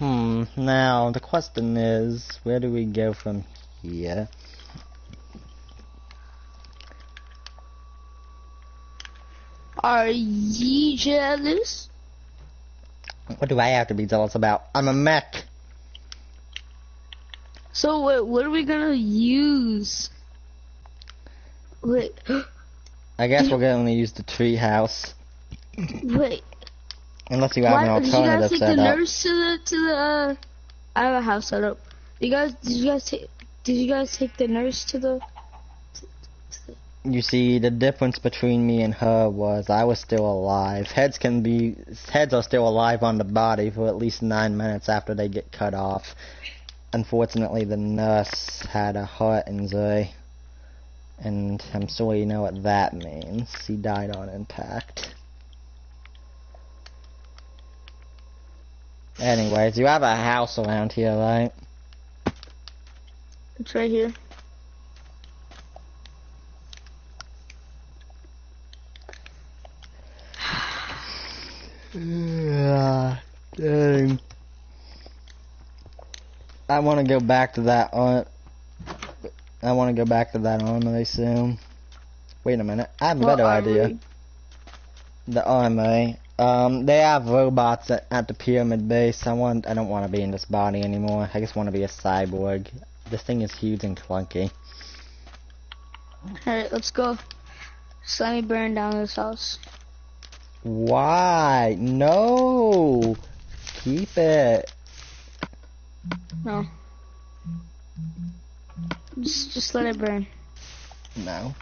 now the question is, where do we go from here? Are ye jealous? What do I have to be jealous about? I'm a mech. So what are we gonna use? Wait. I guess we're gonna use the tree house. Wait. Unless you have an alternative did you guys take the setup. nurse to the I have a house set up. Did you guys take the nurse to the You see, the difference between me and her was I was still alive. Heads are still alive on the body for at least 9 minutes after they get cut off. Unfortunately, the nurse had a heart injury. And I'm sure you know what that means. He died on impact. Anyways, you have a house around here, right? It's right here. Dang. I want to go back to that armory soon. Wait a minute. I have a better idea. The armory. They have robots at the pyramid base. I don't want to be in this body anymore. I just want to be a cyborg. This thing is huge and clunky. Alright, let's go. Just let me burn down this house. Why? No! Keep it. No. Just let it burn. No.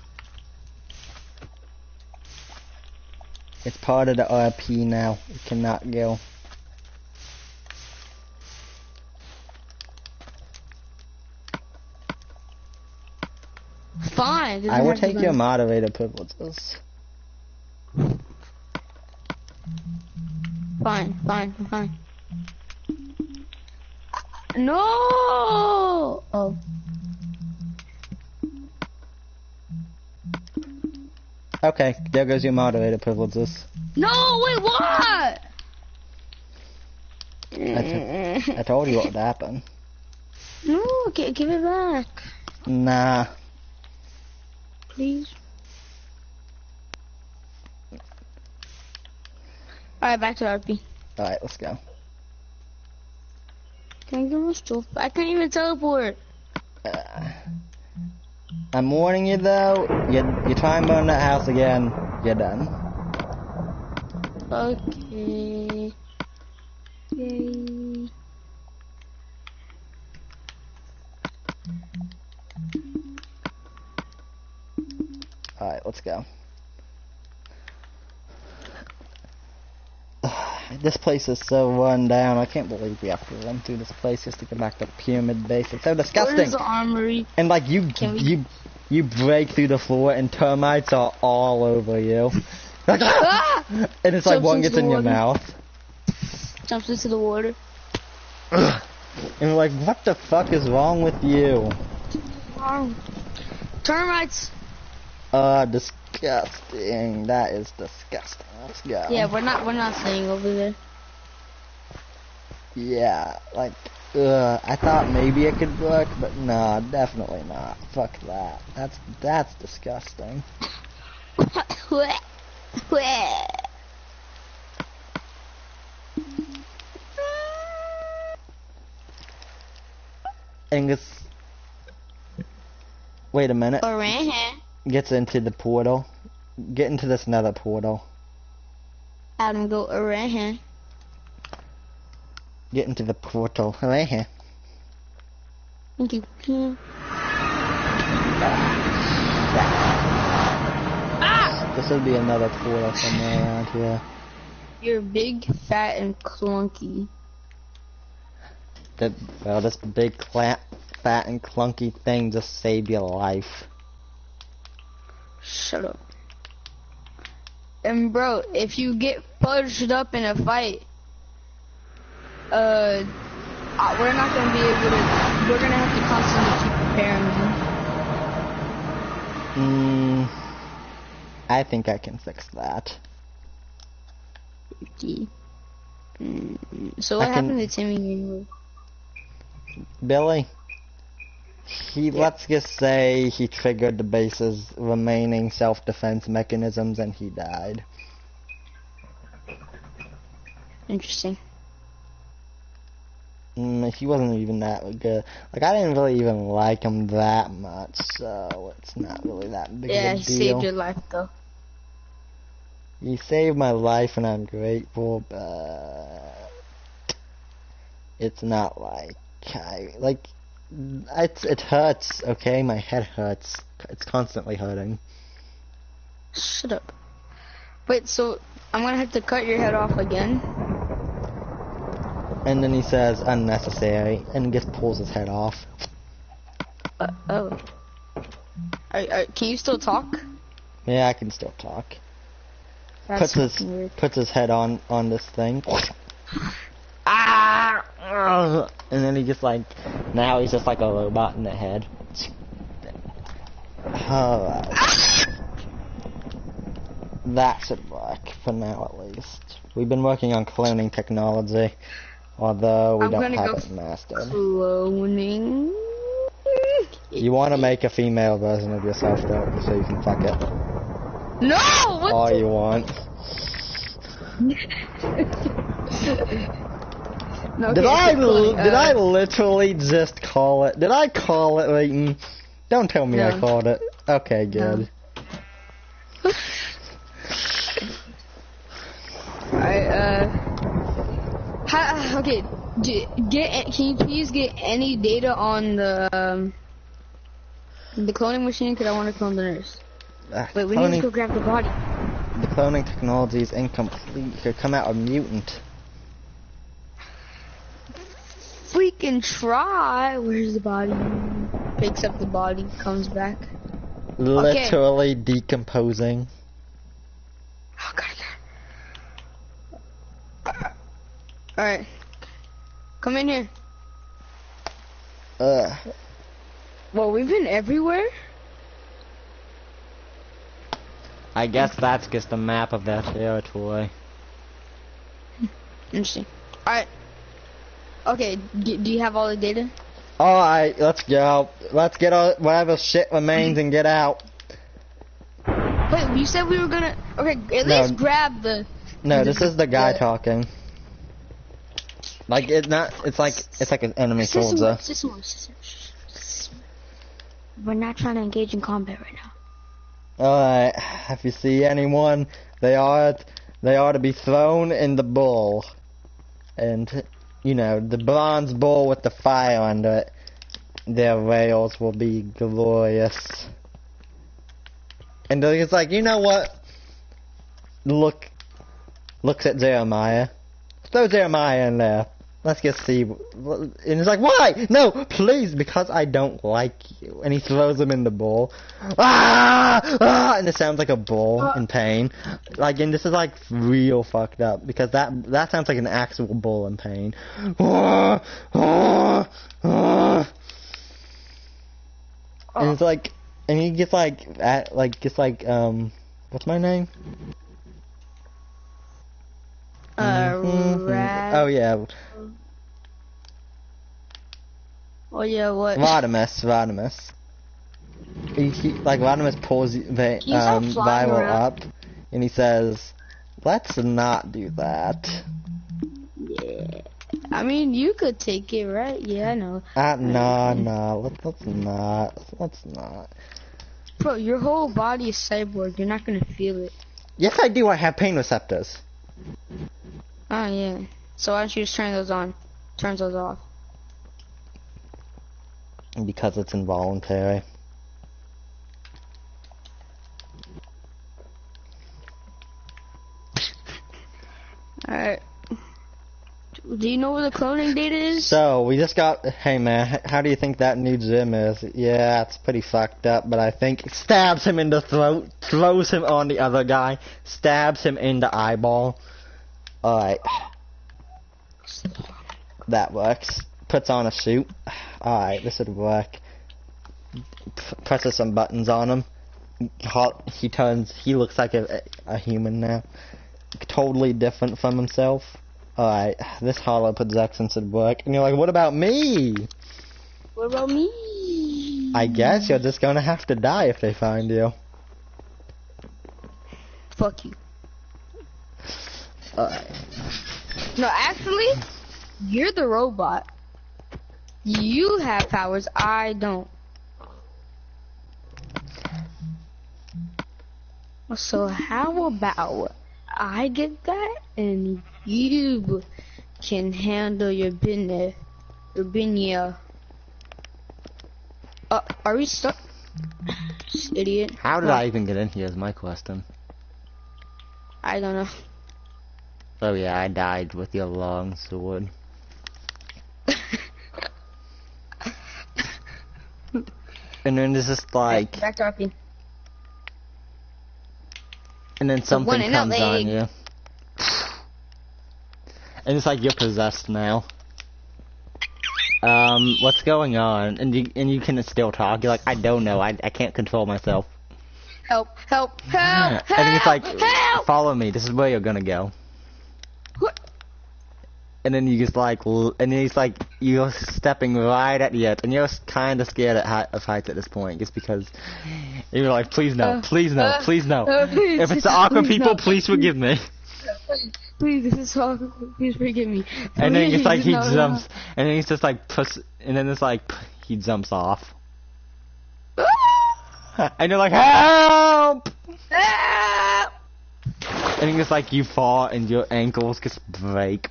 It's part of the RP now. It cannot go. Fine. I will take your moderator privileges. Fine. No! Oh. Okay, there goes your moderator privileges. No, wait, what? I told you what would happen. No, give it back. Nah. Please. Alright, back to RP. Alright, let's go. Can I get my stuff? I can't even teleport. I'm warning you though, you try and burn that house again, you're done. Okay. Yay. Alright, let's go. This place is so run down. I can't believe we have to run through this place just to get back to Pyramid Base. It's so disgusting. Where's the armory? And like you break through the floor and termites are all over you. Ah! And it's like Jumps one into gets the in your water. mouth. Jumps into the water. And you're like, what the fuck is wrong with you? Termites. Disgusting. That is disgusting. Let's go. Yeah, we're not staying over there. Yeah, like, I thought maybe it could work, but no, definitely not. Fuck that. That's disgusting. and gets. Wait a minute. Around. Gets into the portal. Get into this nether portal. Adam, go around. Get into the portal. Right here. Thank you. This would be another portal somewhere around here. You're big, fat, and clunky. Well, this big, fat, and clunky thing just saved your life. Shut up. And bro, if you get fudged up in a fight, we're not gonna be able to. We're gonna have to constantly keep preparing. I think I can fix that. So what happened to Timmy anyway? Billy? Let's just say he triggered the base's remaining self-defense mechanisms and he died. Interesting. He wasn't even that good. Like, I didn't really even like him that much, so it's not really that big of a deal. Yeah, he saved your life though. He saved my life and I'm grateful, but it's not like it hurts, okay? My head hurts. It's constantly hurting. Shut up. Wait, so I'm gonna have to cut your head off again? And then he says unnecessary and just pulls his head off. Oh. Can you still talk? Yeah, I can still talk. That's weird. Puts his head on this thing. And then he just now he's just like a robot in the head. Alright. That should work, for now at least. We've been working on cloning technology, although we don't have it mastered. Cloning? You want to make a female version of yourself, though, so you can fuck it. No! What all you want. No, did I literally just call it? Did I call it, Raiden? Don't tell me I called it. Okay, good. No. Alright, okay, can you please get any data on the cloning machine? Because I want to clone the nurse. Wait, we need to go grab the body. The cloning technology is incomplete. It could come out a mutant. Freaking try. Where's the body? Picks up the body, comes back. Literally decomposing. Oh god. Alright. Come in here. Well, we've been everywhere. I guess that's just a map of their territory. Interesting. Alright. Okay, do you have all the data? Alright, let's go. Let's get all whatever shit remains and get out. Wait, you said we were gonna... Okay, at least grab the... No, this is the guy talking. Like, it's like an enemy soldier. We're not trying to engage in combat right now. Alright, if you see anyone, they are to be thrown in the bowl. And, you know, the bronze bowl with the fire under it. Their rails will be glorious. And it's like, you know what? Looks at Jeremiah. Throw Jeremiah in there. Let's just see. And he's like, why? No, please, because I don't like you. And he throws him in the bowl. Ah! Ah! And it sounds like a bull in pain. Like, and this is like real fucked up because that sounds like an actual bull in pain. Ah! Ah! Ah! And it's like, and he gets what's my name? Oh yeah. Oh yeah, what? Rodimus. Rodimus pulls Viral up, and he says, "Let's not do that." Yeah. I mean, you could take it, right? Yeah, I know. No. Let's not. Bro, your whole body is cyborg. You're not gonna feel it. Yes, I do. I have pain receptors. Oh, yeah. So why don't you just turn those on? Turn those off. Because it's involuntary. Alright. Do you know where the cloning data is? So, we just got... Hey, man, how do you think that new gym is? Yeah, it's pretty fucked up, but I think... Stabs him in the throat, throws him on the other guy, stabs him in the eyeball. Alright. That works. Puts on a suit. Alright, this would work. Presses some buttons on him. He looks like a human now. Totally different from himself. Alright, this hollow projection should work. And you're like, what about me? What about me? I guess you're just gonna have to die if they find you. Fuck you. Alright. No, actually, you're the robot. You have powers, I don't. So how about I get that and you can handle your business? Your business. Are we stuck? Idiot. How did I even get in here is my question. I don't know. Oh yeah, I died with your long sword. And then there's just like... Back dropping. And then something comes on you. And it's like you're possessed now. What's going on? And you can still talk. You're like, I don't know. I can't control myself. Help! Help! Help! Help! And it's like, help! follow me. This is where you're gonna go. What? And then you just like, and then he's like, you're stepping right at the edge, and you're kind of scared of heights at this point, just because you're like, please no, please no, please no. Please, If it's the awkward please people, no. please forgive me. Please, this is awkward. Please forgive me. And then it's like he no, jumps, and then he's just like and then it's like he jumps off, and you're like, help! Help! And it's like you fall, and your ankles just break.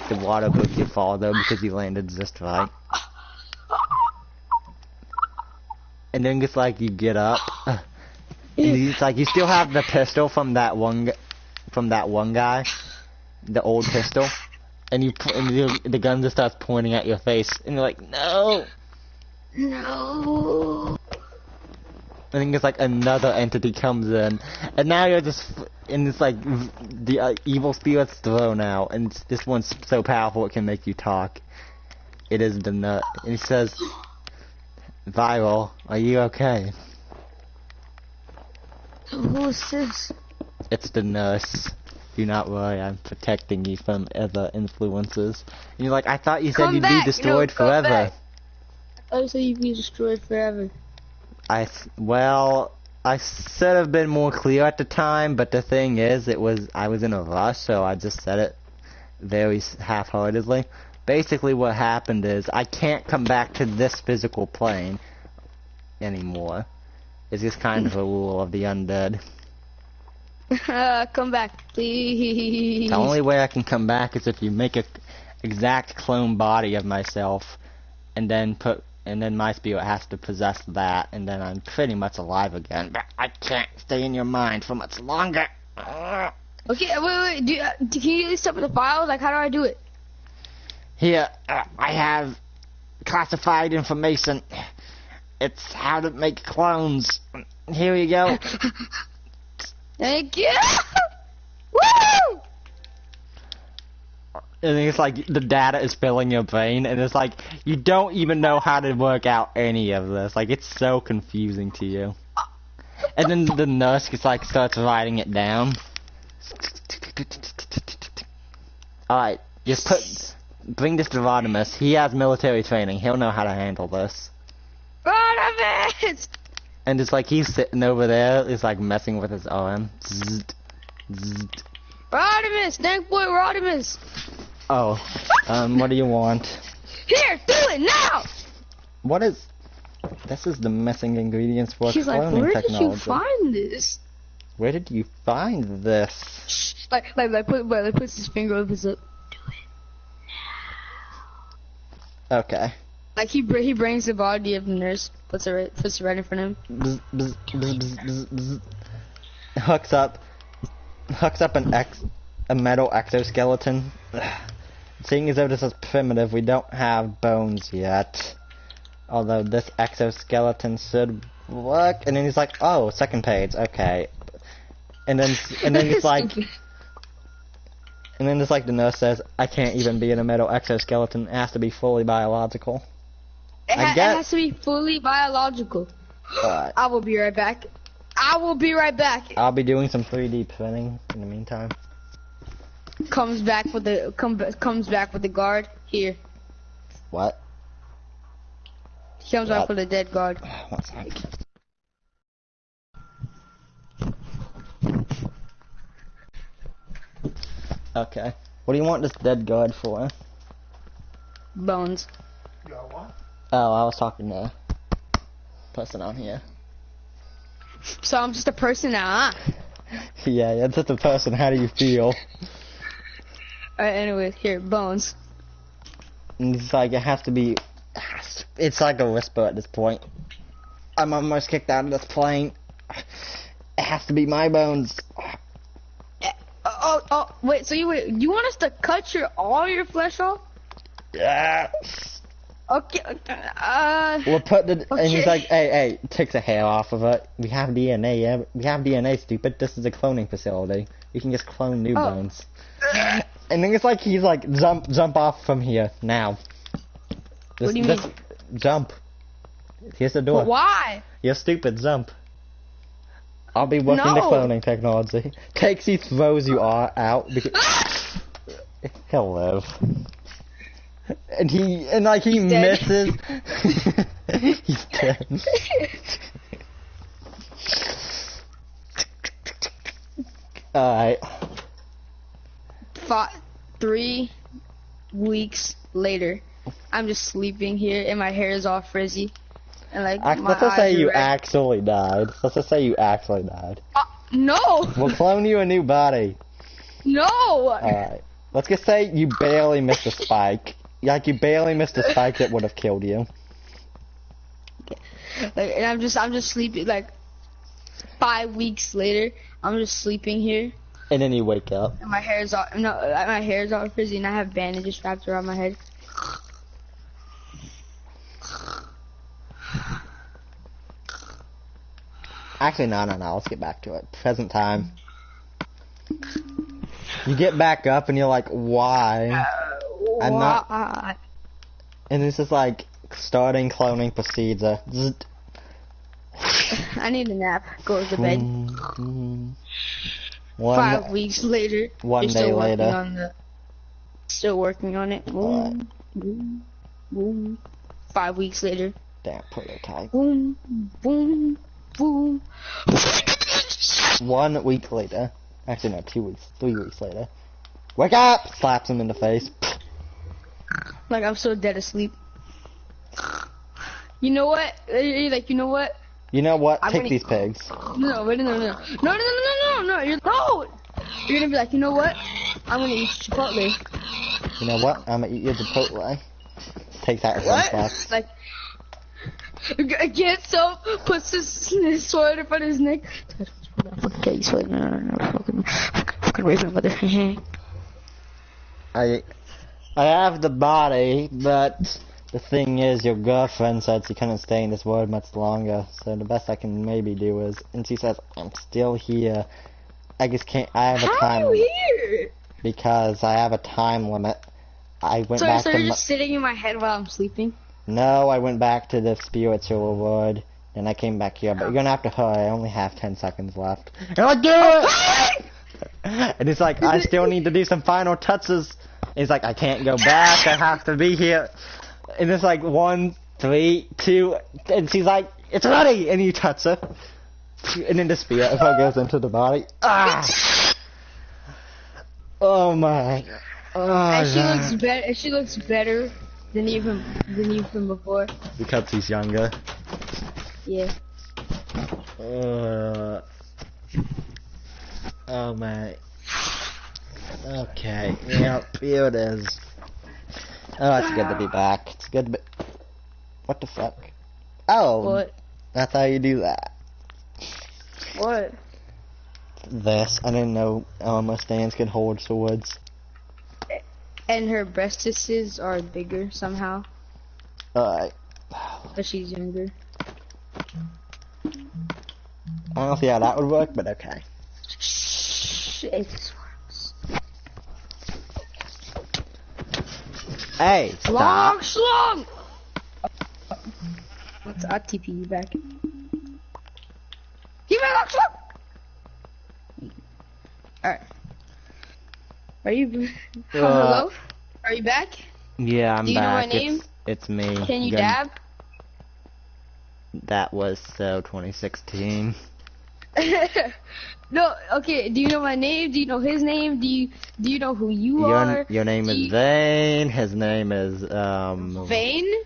The water broke your fall though because you landed just right. And then it's like you get up, and it's like you still have the pistol from that one guy, the old pistol, and the gun just starts pointing at your face, and you're like, no. No. I think it's like another entity comes in, and now you're just, and it's like the evil spirit's thrown out, and this one's so powerful it can make you talk. It is the nut, and he says, Viral, are you okay? Who's this? It's the nurse. Do not worry, I'm protecting you from other influences. And you're like, I thought you said Come you'd back, be destroyed no, come forever. back. I thought you said you'd be destroyed forever. I should have been more clear at the time, but the thing is, I was in a rush, so I just said it very half-heartedly. Basically what happened is, I can't come back to this physical plane anymore. It's just kind of a rule of the undead. Come back, please. The only way I can come back is if you make a exact clone body of myself, and then my spirit has to possess that, and then I'm pretty much alive again. But I can't stay in your mind for much longer. Okay, wait. Can you do stuff with the files? Like, how do I do it? Here, I have classified information. It's how to make clones. Here you go. Thank you. Woo! And it's like the data is filling your brain, and it's like you don't even know how to work out any of this. Like, it's so confusing to you. And then the nurse just like starts writing it down. Alright, just bring this to Rodimus. He has military training. He'll know how to handle this. Rodimus! And it's like he's sitting over there, it's like messing with his arm. Zzzt, zzzt. Rodimus! Thank boy Rodimus! Oh, what do you want? Here, do it now! What is... This is the missing ingredients for She's like, cloning where technology. did you find this? Where did you find this? Shh, puts his finger over his lip. Do it. Okay. Like he brings the body of the nurse, puts it right in front of him. Bzz, bzz, bzz, bzz, bzz, bzz. Hooks up a metal exoskeleton. Seeing as though this is primitive, we don't have bones yet. Although this exoskeleton should work. And then he's like, oh, second page, okay. And then it's like, and then it's like the nurse says, I can't even be in a metal exoskeleton. It has to be fully biological. It has to be fully biological. I will be right back. I'll be doing some 3D printing in the meantime. Comes back with the guard here. What? He comes back with a dead guard. One sec. Okay. What do you want this dead guard for? Bones. You got what? Oh, I was talking to a person on here. So I'm just a person now, huh? Yeah, that's just a person. How do you feel? Alright, anyways, here, bones. And it's like, it has to be... It's like a whisper at this point. I'm almost kicked out of this plane. It has to be my bones. Oh, wait, so you want us to cut all your flesh off? Yeah. Okay, We'll put the... okay. And he's like, hey, take the hair off of it. We have DNA, yeah? We have DNA, stupid. This is a cloning facility. You can just clone new bones. And then it's like, he's like, jump off from here, now. What do you mean? Jump. Here's the door. But why? You're stupid, jump. I'll be working the No. cloning technology. Takes you, throws you out, because... He'll live. And he misses. He's dead. Alright. 3 weeks later, I'm just sleeping here and my hair is all frizzy. And like, Let's just say you actually died. Let's just say you actually died. No! We'll clone you a new body. No! Alright. Let's just say you barely missed a spike. Like, you barely missed a spike that would have killed you. Like, and I'm just sleeping, like, 5 weeks later, I'm just sleeping here. And then you wake up. And my hair's all frizzy and I have bandages wrapped around my head. Actually, no, let's get back to it. Present time. You get back up and you're like, why? I'm not... And this is like, starting cloning procedure. Zzzt. I need a nap. Go to bed. 5 weeks later. One day later. Still working on it. Boom, boom, boom. 5 weeks later. Damn prototype. Boom, boom, boom. 1 week later. Actually, no, 2 weeks. 3 weeks later. Wake up! Slaps him in the face. Like, I'm so dead asleep. You know what? Like, you know what? You know what? I'm Take gonna... these pigs. No. You're gonna be like, you know what? I'm gonna eat Chipotle. You know what? I'm gonna eat your Chipotle. Take that as one box. Like, gets up, puts his sword in front of his neck. Fucking raping mother. I have the body, but the thing is, your girlfriend said she couldn't stay in this world much longer, so the best I can maybe do is, and she says, I'm still here. I just can't, I have a time limit. How are you here? Because I have a time limit. I went back so to you're just sitting in my head while I'm sleeping? No, I went back to the spiritual world, and I came back here, but you're gonna have to hurry, I only have 10 seconds left. And I'm like, do it! And it's like, I still need to do some final touches. It's like, I can't go back, I have to be here. And it's like, 1, 3, 2, and she's like, it's ready! And you touch her. And then the spirit of her goes into the body. Ah! Oh my. And she looks better. She looks better than even before. Because he's younger. Yeah. Oh my. Okay. Yep. Here it is. Oh, it's good to be back. It's good to be. What the fuck? Oh. What? That's how you do that. What? This. I didn't know Mustangs could hold swords. And her breastises are bigger somehow. Alright. But she's younger. I don't see how that would work, but okay. Shh, it works. Hey, stop. Slong! I'll TP you back. Give me a long slong! Alright. Are you... Hello? Are you back? Yeah, I'm back. Do you know my name? It's me. Can you dab? That was so 2016. No, okay, do you know my name? Do you know his name? Do you know who you are? Your name is Vane, his name is, Vane?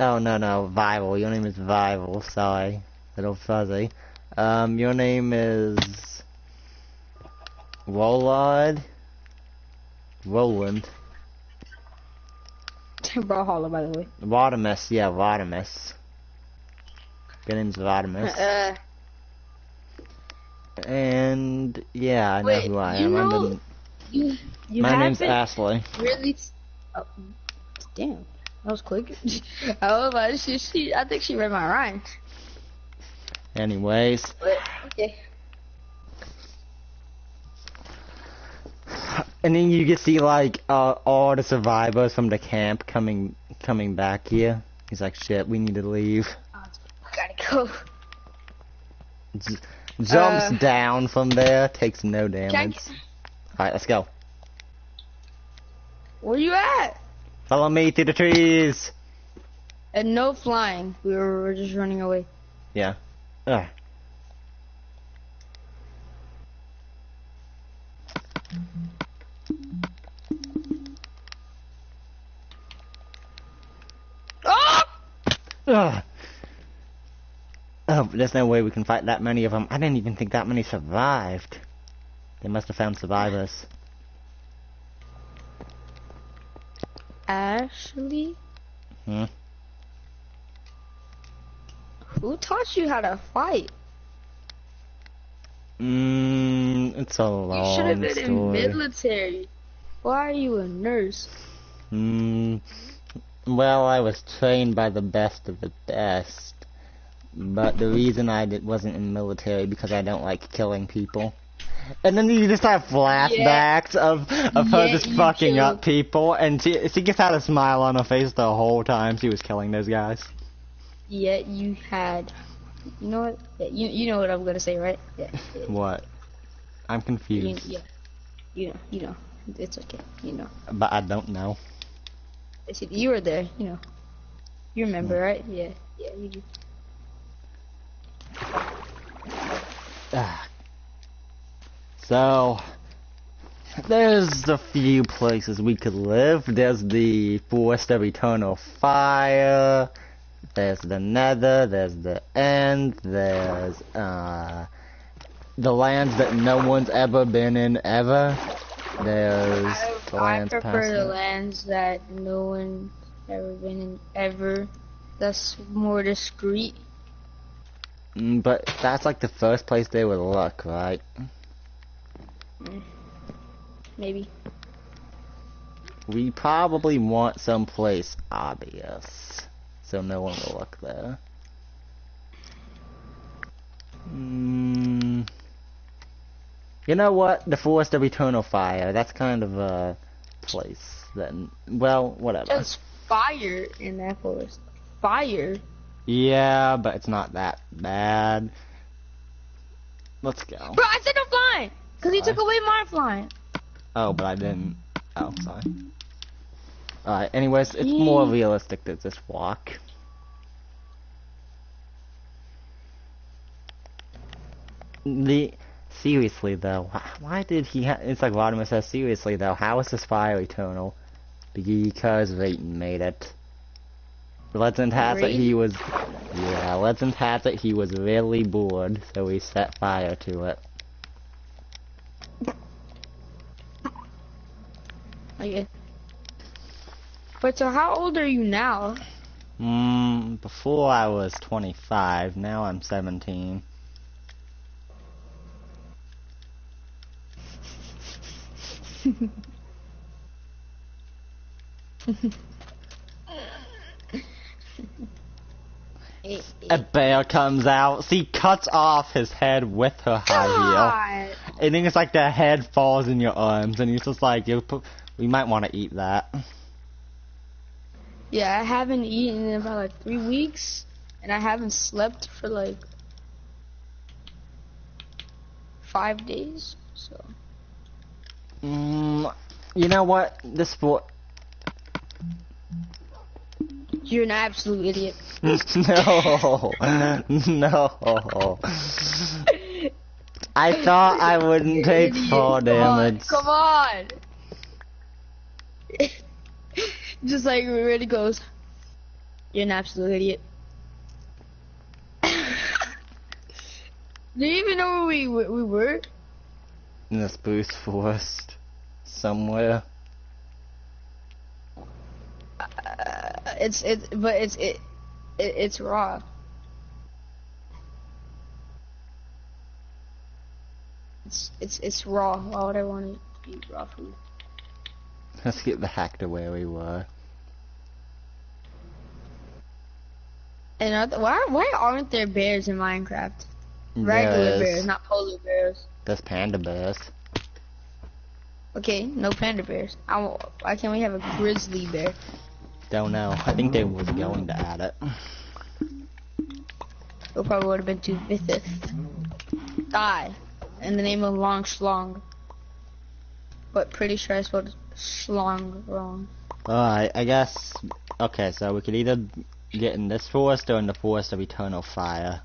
Oh, no, Vival. Your name is Vival, sorry. Little fuzzy. Your name is... Roland. Brawlhalla, by the way. Rodimus, yeah, Rodimus. Your name's Rodimus. And, yeah, I know who I am. My name's Ashley. Really? Oh, damn, that was quick. I was like, I think she read my rhyme. Anyways. But, okay. And then you can see like all the survivors from the camp coming back here. He's like, shit, we need to leave. Gotta go. Jumps down from there, takes no damage. Alright, let's go. Where you at? Follow me through the trees. And no flying. We're just running away. Yeah. Ugh. Oh! Ugh. Oh, there's no way we can fight that many of them. I didn't even think that many survived. They must have found survivors. Ashley? Hmm? Who taught you how to fight? It's a long You should have been story. in military. Why are you a nurse? Well, I was trained by the best of the best. But the reason I wasn't in military because I don't like killing people. And then you just have flashbacks of her just fucking up people, and she just had a smile on her face the whole time she was killing those guys. Yet you had, you know what? Yeah, you know what I'm gonna say, right? Yeah. What? I'm confused. You know, it's okay. You know. But I don't know. You were there. You know. You remember, right? Yeah. Yeah, you do. So, there's a few places we could live. There's the Forest of Eternal Fire, there's the Nether, there's the End, there's the lands that no one's ever been in ever. There's the lands I prefer the past lands that no one's ever been in ever. That's more discreet. But that's like the first place they would look, right? Maybe. We probably want someplace obvious, so no one will look there. You know what? The Forest of Eternal Fire. That's kind of a place that, well, whatever. There's fire in that forest. Fire? Yeah, but it's not that bad. Let's go. Bro, I said no flying! Because he took away my flying. Oh, but I didn't. Oh, sorry. Alright, anyways, it's more realistic to just walk. Seriously though, why did he it's like Rodimus says, seriously though, how is this fire eternal? Because raiden made it. Legend has it he was, yeah, legend has it he was really bored, so he set fire to it. Okay. But so how old are you now? Before I was 25, now I'm 17. A bear comes out. She cuts off his head with her high heel. And then it's like the head falls in your arms, and he's just like, we might want to eat that. Yeah, I haven't eaten in about like 3 weeks, and I haven't slept for like 5 days. So. You know what? This sport. You're an absolute idiot. No, no. I thought I wouldn't take fall damage. Come on. Just like where it goes. You're an absolute idiot. Do you even know where we were? In the spruce forest, somewhere. It's raw. It's raw. Why would I want it to be raw food? Let's get back to where we were. And why aren't there bears in Minecraft? Regular bears, not polar bears. There's panda bears. Okay, no panda bears. Why can't we have a grizzly bear? Don't know. I think they was going to add it. It probably would have been too vicious. Die. In the name of Long Schlong. But pretty sure I spelled Schlong wrong. Alright, I guess. Okay, so we could either get in this forest or in the forest of eternal fire.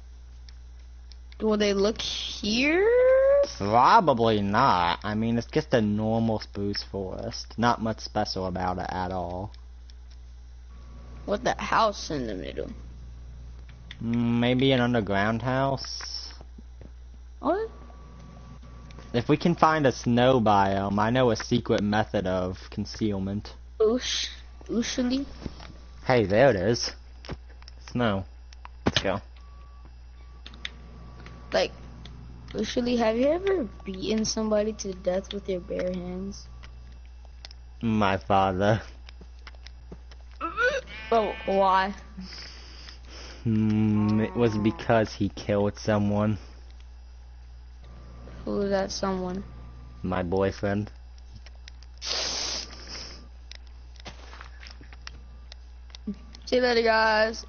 Will they look here? Probably not. I mean, it's just a normal spruce forest. Not much special about it at all. With the house in the middle. Maybe an underground house? What? If we can find a snow biome, I know a secret method of concealment. Usually? Hey, there it is. Snow. Let's go. Like, usually, have you ever beaten somebody to death with your bare hands? My father. Oh, why? It was because he killed someone. Who was that someone? My boyfriend. See you later, guys.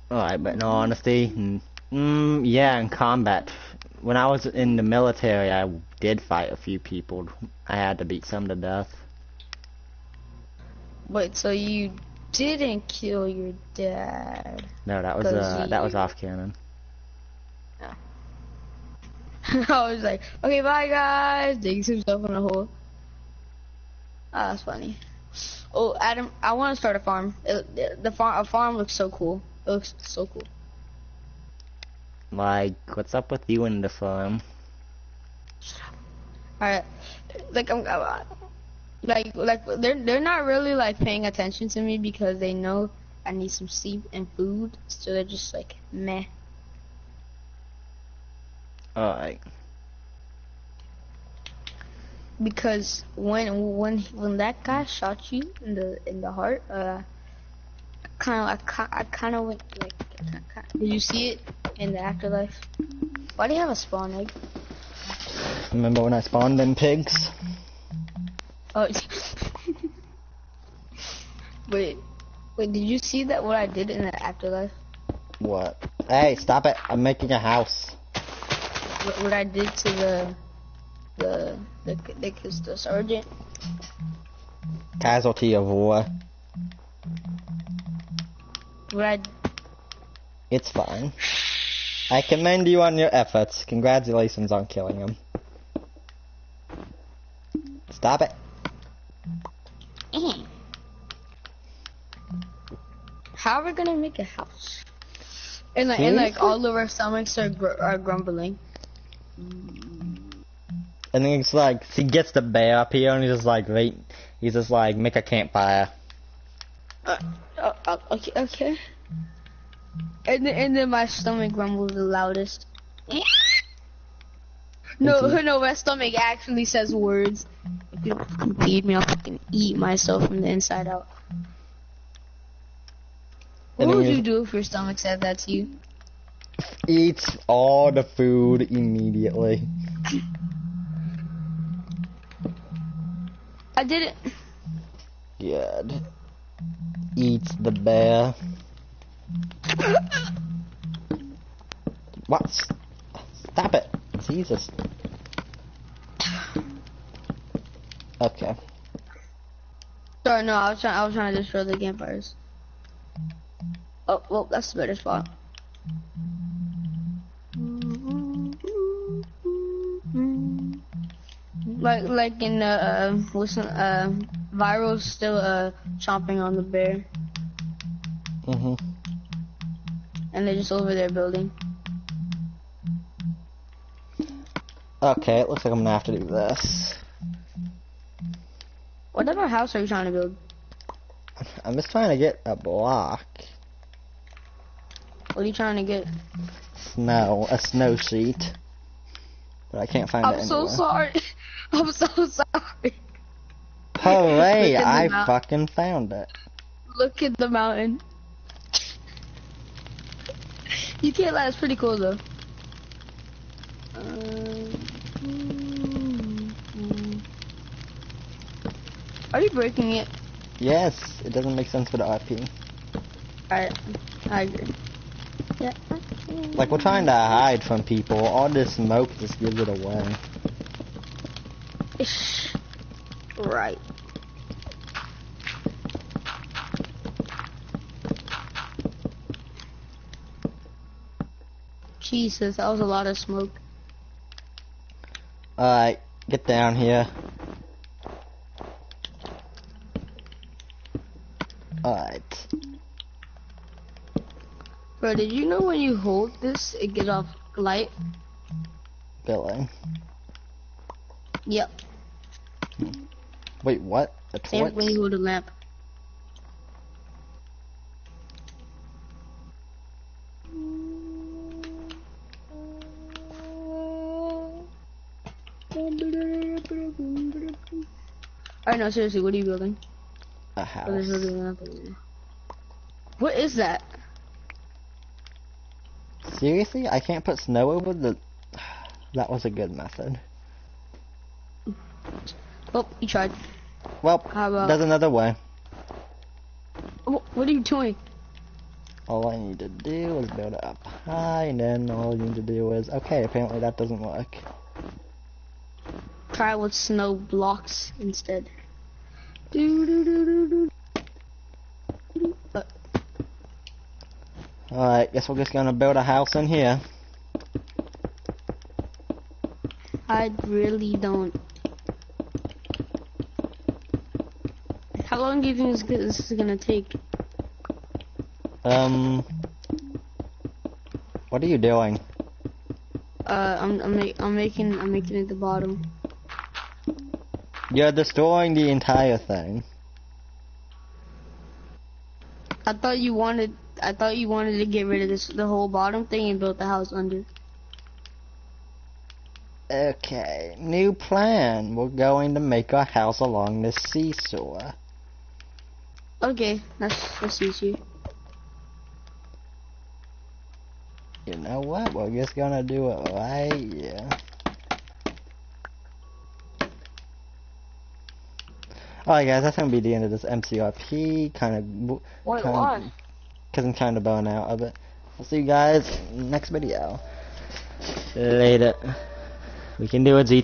Alright, but in all honesty, yeah, in combat. When I was in the military, I did fight a few people. I had to beat some to death. Wait, so you didn't kill your dad? No, that was off canon. Oh. I was like, okay, bye guys. Digs himself in a hole. Ah, that's funny. Oh, Adam, I want to start a farm. A farm looks so cool. It looks so cool. Like, what's up with you and the farm? Shut up. Alright, like they're not really like paying attention to me because they know I need some sleep and food, so they're just like meh. Alright. Because when that guy shot you in the heart, I kind of went like. Did you see it in the afterlife? Why do you have a spawn egg? Remember when I spawned them pigs? Oh. Wait, did you see that what I did in the afterlife? What? Hey, stop it! I'm making a house. What I did to the sergeant? Casualty of war. What It's fine. I commend you on your efforts. Congratulations on killing him. Stop it. How are we gonna make a house? And like all of our stomachs are grumbling. And then it's like, he gets the bear up here and he's just like, make a campfire. Okay. And then my stomach grumbles the loudest. No, my stomach actually says words. If you don't feed me, I'll fucking eat myself from the inside out. What would you do if your stomach said that to you? Eats all the food immediately. I did it. Good. Eats the bear. What? Stop it. Jesus. Okay. Sorry, no, I was trying to destroy the campfires. Oh, well, that's the better spot. Like in Viral's still chomping on the bear. And they're just over there building. Okay, it looks like I'm gonna have to do this. What type of house are you trying to build? I'm just trying to get a block. What are you trying to get? A snow sheet. But I can't find it anywhere. I'm so sorry. I'm so sorry. Hooray, I fucking found it. Look at the mountain. You can't lie, it's pretty cool though. Are you breaking it? Yes, it doesn't make sense for the RP. Alright, I agree. Yeah. Like, we're trying to hide from people. All this smoke just gives it away. Right. Jesus, that was a lot of smoke. Alright, get down here. Alright. Bro, did you know when you hold this, it gets off light? Billy. Yep. Wait, what? A torch? Same when you hold a lamp. Alright, no, seriously, what are you building? A house. What is that? Seriously? I can't put snow over the... That was a good method. Oh, you tried. Well, How about... there's another way. What are you doing? All I need to do is build it up high, and then all you need to do is... Okay, apparently that doesn't work. Try with snow blocks instead. Alright, guess we're just gonna build a house in here. I really don't. How long do you think this is gonna take? What are you doing? I'm making it the bottom. You're destroying the entire thing. I thought you wanted to get rid of the whole bottom thing and build the house under. Okay, new plan. We're going to make our house along the seesaw. Okay, that's easy. You know what? We're just gonna do it right here. Alright guys, that's gonna be the end of this MCRP. Why? Because I'm kind of burnt out of it. I'll see you guys next video. Later. We can do it, GT.